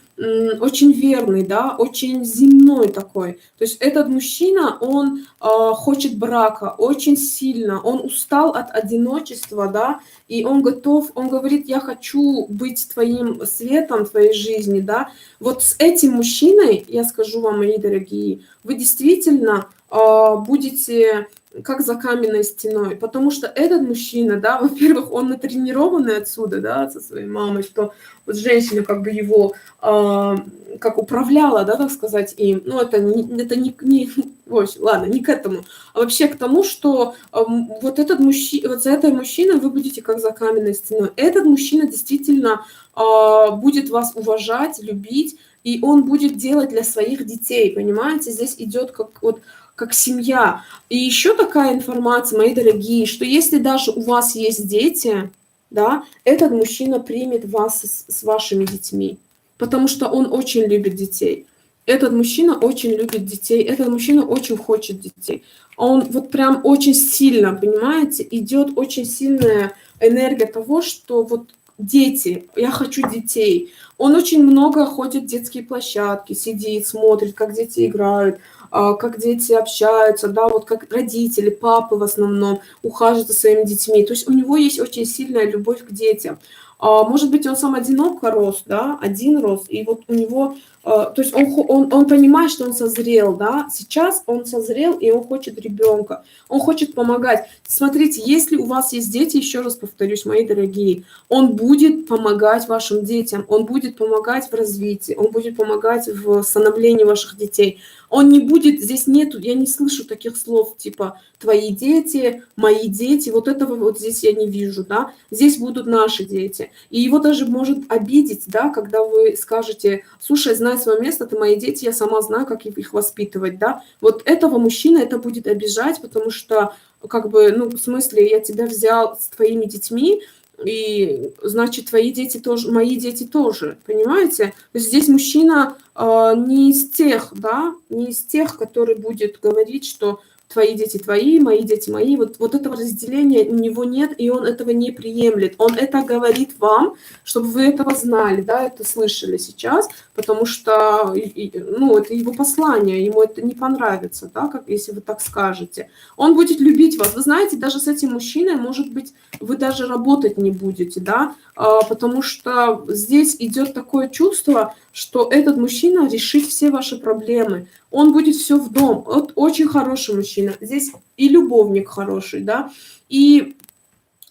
[SPEAKER 1] очень верный, да, очень земной такой. То есть этот мужчина, он хочет брака очень сильно, он устал от одиночества, да, и он готов, он говорит, я хочу быть твоим светом твоей жизни, да. Вот с этим мужчиной, я скажу вам, мои дорогие, вы действительно будете как за каменной стеной, потому что этот мужчина, да, во-первых, он натренированный отсюда, да, со своей мамой, что вот женщина как бы его как управляла, да, так сказать, им. Ну, это не ой, ладно, не к этому, а вообще к тому, что вот этот мужчина, вот за этой мужчиной вы будете как за каменной стеной. Этот мужчина действительно будет вас уважать, любить, и он будет делать для своих детей, понимаете? Здесь идет как вот как семья. И еще такая информация, мои дорогие, что если даже у вас есть дети, да, этот мужчина примет вас с вашими детьми, потому что он очень любит детей. Этот мужчина очень любит детей, этот мужчина очень хочет детей. Он вот прям очень сильно, понимаете, идет очень сильная энергия того, что вот дети, я хочу детей. Он очень много ходит в детские площадки, сидит, смотрит, как дети играют, как дети общаются, да, вот как родители, папы в основном ухаживают за своими детьми. То есть у него есть очень сильная любовь к детям. Может быть, он сам одиноко рос, да, один рос, и вот у него, то есть он понимает, что он созрел, да, сейчас он созрел, и он хочет ребенка, он хочет помогать. Смотрите, если у вас есть дети, еще раз повторюсь, мои дорогие, он будет помогать вашим детям, он будет помогать в развитии, он будет помогать в становлении ваших детей. Он не будет, здесь нету, я не слышу таких слов, типа твои дети, мои дети, вот этого вот здесь я не вижу, да, здесь будут наши дети. И его даже может обидеть, да, когда вы скажете, слушай, знай свое место, ты мои дети, я сама знаю, как их воспитывать, да. Вот этого мужчина это будет обижать, потому что, как бы, ну, в смысле, я тебя взял с твоими детьми, и значит, твои дети тоже, мои дети тоже, понимаете? То есть здесь мужчина не из тех, да, не из тех, который будет говорить, что твои дети твои, мои дети мои. Вот этого разделения у него нет, и он этого не приемлет. Он это говорит вам, чтобы вы этого знали, да, это слышали сейчас, потому что, ну, это его послание, ему это не понравится, да, как если вы так скажете. Он будет любить вас. Вы знаете, даже с этим мужчиной, может быть, вы даже работать не будете, да, потому что здесь идет такое чувство, что этот мужчина решит все ваши проблемы. Он будет все в дом. Вот очень хороший мужчина. Здесь и любовник хороший, да, и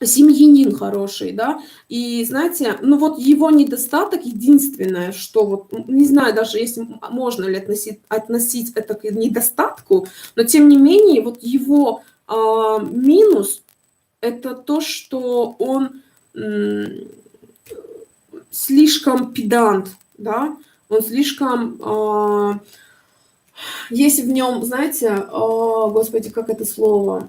[SPEAKER 1] семьянин хороший, да. И знаете, ну вот его недостаток единственное, что вот, не знаю даже, если можно ли относить это к недостатку, но тем не менее, вот его минус это то, что он слишком педант, да, он слишком, есть в нем, знаете, господи, как это слово,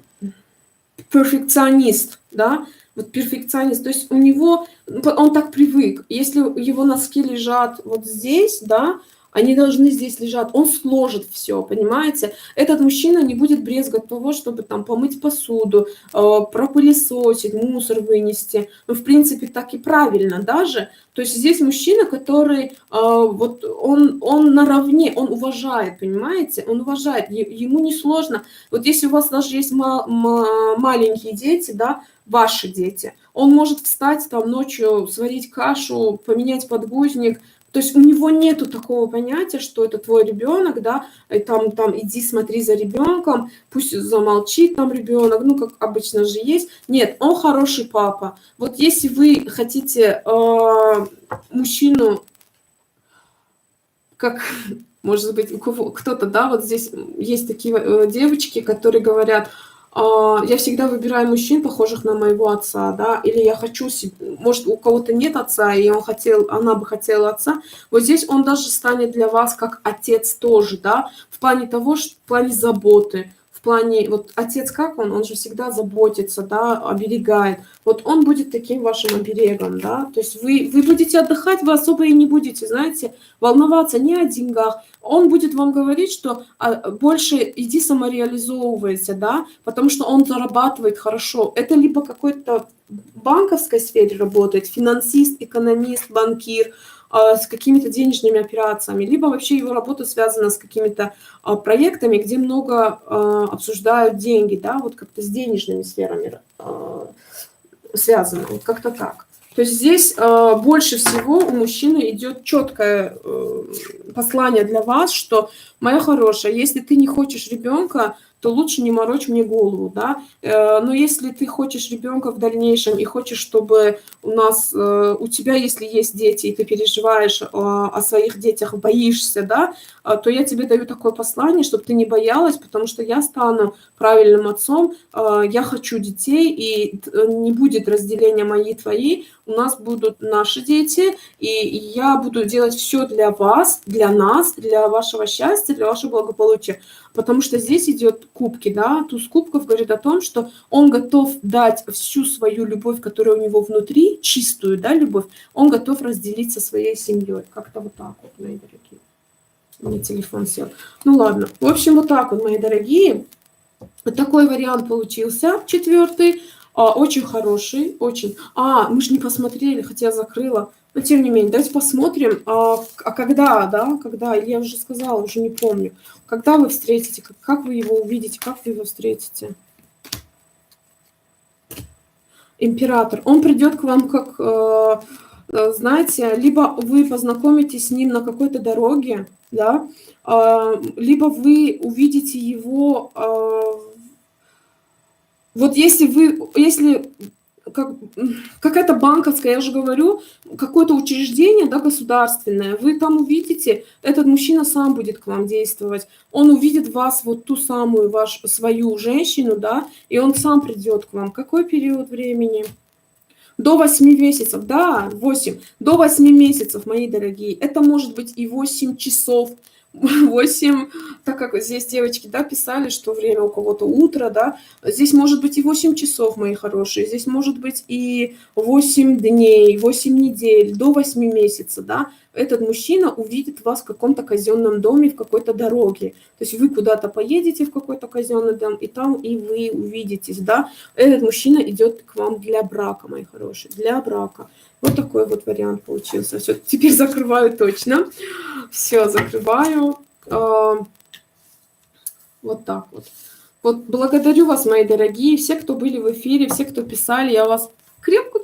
[SPEAKER 1] перфекционист, да, вот перфекционист, то есть у него, он так привык, если его носки лежат вот здесь, да, они должны здесь лежать, он сложит все, понимаете? Этот мужчина не будет брезгать того, чтобы там помыть посуду, пропылесосить, мусор вынести. Ну, в принципе, так и правильно даже. То есть здесь мужчина, который вот он наравне, он уважает, понимаете? Он уважает, ему не сложно. Вот если у вас даже есть маленькие дети, да, ваши дети, он может встать там ночью, сварить кашу, поменять подгузник, То есть у него нету такого понятия, что это твой ребенок, да, и там иди смотри за ребенком, пусть замолчит там ребенок, ну, как обычно же есть. Нет, он хороший папа. Вот если вы хотите мужчину, как, может быть, у кого кто-то, да, вот здесь есть такие девочки, которые говорят: я всегда выбираю мужчин, похожих на моего отца, да, или я хочу может, у кого-то нет отца, и она бы хотела отца. Вот здесь он даже станет для вас как отец тоже, да, в плане того, что в плане заботы, в плане, вот отец как он же всегда заботится, да, оберегает. Вот он будет таким вашим оберегом, да, то есть вы будете отдыхать, вы особо и не будете, знаете, волноваться ни о деньгах. Он будет вам говорить, что больше иди самореализовывайся, да, потому что он зарабатывает хорошо. Это либо какой-то в банковской сфере работает, финансист, экономист, банкир, с какими-то денежными операциями, либо вообще его работа связана с какими-то проектами, где много обсуждают деньги, да, вот как-то с денежными сферами связано, вот как-то так. То есть здесь больше всего у мужчины идет четкое послание для вас, что, моя хорошая, если ты не хочешь ребенка, то лучше не морочь мне голову, да. Но если ты хочешь ребенка в дальнейшем и хочешь, чтобы у тебя, если есть дети, и ты переживаешь о своих детях, боишься, да, то я тебе даю такое послание, чтобы ты не боялась, потому что я стану правильным отцом, я хочу детей, и не будет разделения мои и твои, у нас будут наши дети, и я буду делать все для вас, для нас, для вашего счастья, для вашего благополучия. Потому что здесь идет кубки, да, туз кубков говорит о том, что он готов дать всю свою любовь, которая у него внутри, чистую, да, любовь, он готов разделить со своей семьей. Как-то вот так вот, мои дорогие. У меня телефон сел. Ну ладно. В общем, вот так вот, мои дорогие. Вот такой вариант получился, 4-й. Очень хороший, очень. Мы же не посмотрели, хотя я закрыла. Но тем не менее, давайте посмотрим, когда, да, когда, я уже сказала, уже не помню. Когда вы встретите, как вы его увидите, как вы его встретите? Император. Он придет к вам как, знаете, либо вы познакомитесь с ним на какой-то дороге, да, либо вы увидите его, вот если какая-то банковская, я же говорю, какое-то учреждение, да, государственное, вы там увидите, этот мужчина сам будет к вам действовать. Он увидит вас, вот ту самую свою женщину, да, и он сам придет к вам. Какой период времени? До 8 месяцев, да, 8. До 8 месяцев, мои дорогие. Это может быть и 8 часов, 8, так как здесь девочки, да, писали, что время у кого-то утро, да, здесь может быть и 8 часов, мои хорошие, здесь может быть и 8 дней, 8 недель, до 8 месяцев, да, этот мужчина увидит вас в каком-то казенном доме, в какой-то дороге, то есть вы куда-то поедете в какой-то казенный дом, и там и вы увидитесь, да, этот мужчина идет к вам для брака, мои хорошие, для брака. Вот такой вот вариант получился. Все, теперь закрываю точно. Все, закрываю. Вот так вот. Вот благодарю вас, мои дорогие, все, кто были в эфире, все, кто писали, я вас крепко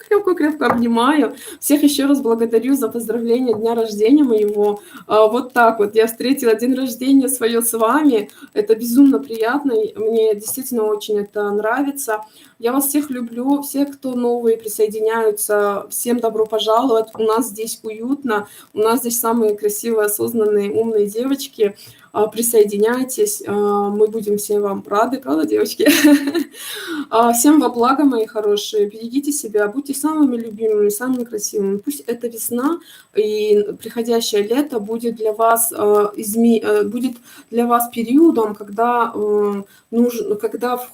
[SPEAKER 1] обнимаю. Всех еще раз благодарю за поздравление дня рождения моего. Вот так вот. Я встретила день рождения свое с вами. Это безумно приятно. Мне действительно очень это нравится. Я вас всех люблю. Все, кто новые присоединяются, всем добро пожаловать. У нас здесь уютно. У нас здесь самые красивые, осознанные, умные девочки. Присоединяйтесь. Мы будем всем вам рады. Правда, девочки? Всем во благо, мои хорошие. Берегите себя, будьте самыми любимыми, самыми красивыми. Пусть эта весна и приходящее лето будет для вас, будет для вас периодом, когда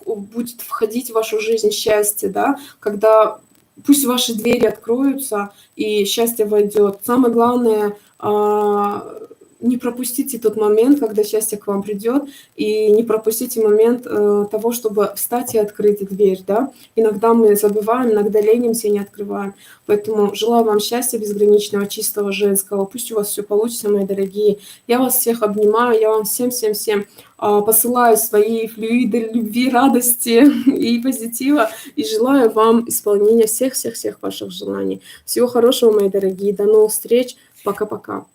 [SPEAKER 1] будет входить в вашу жизнь счастье, да, когда пусть ваши двери откроются и счастье войдет. Самое главное, не пропустите тот момент, когда счастье к вам придет, и не пропустите момент того, чтобы встать и открыть дверь, да. Иногда мы забываем, иногда ленимся и не открываем. Поэтому желаю вам счастья безграничного, чистого, женского. Пусть у вас все получится, мои дорогие. Я вас всех обнимаю, я вам всем посылаю свои флюиды любви, радости и позитива, и желаю вам исполнения всех ваших желаний. Всего хорошего, мои дорогие. До новых встреч. Пока-пока.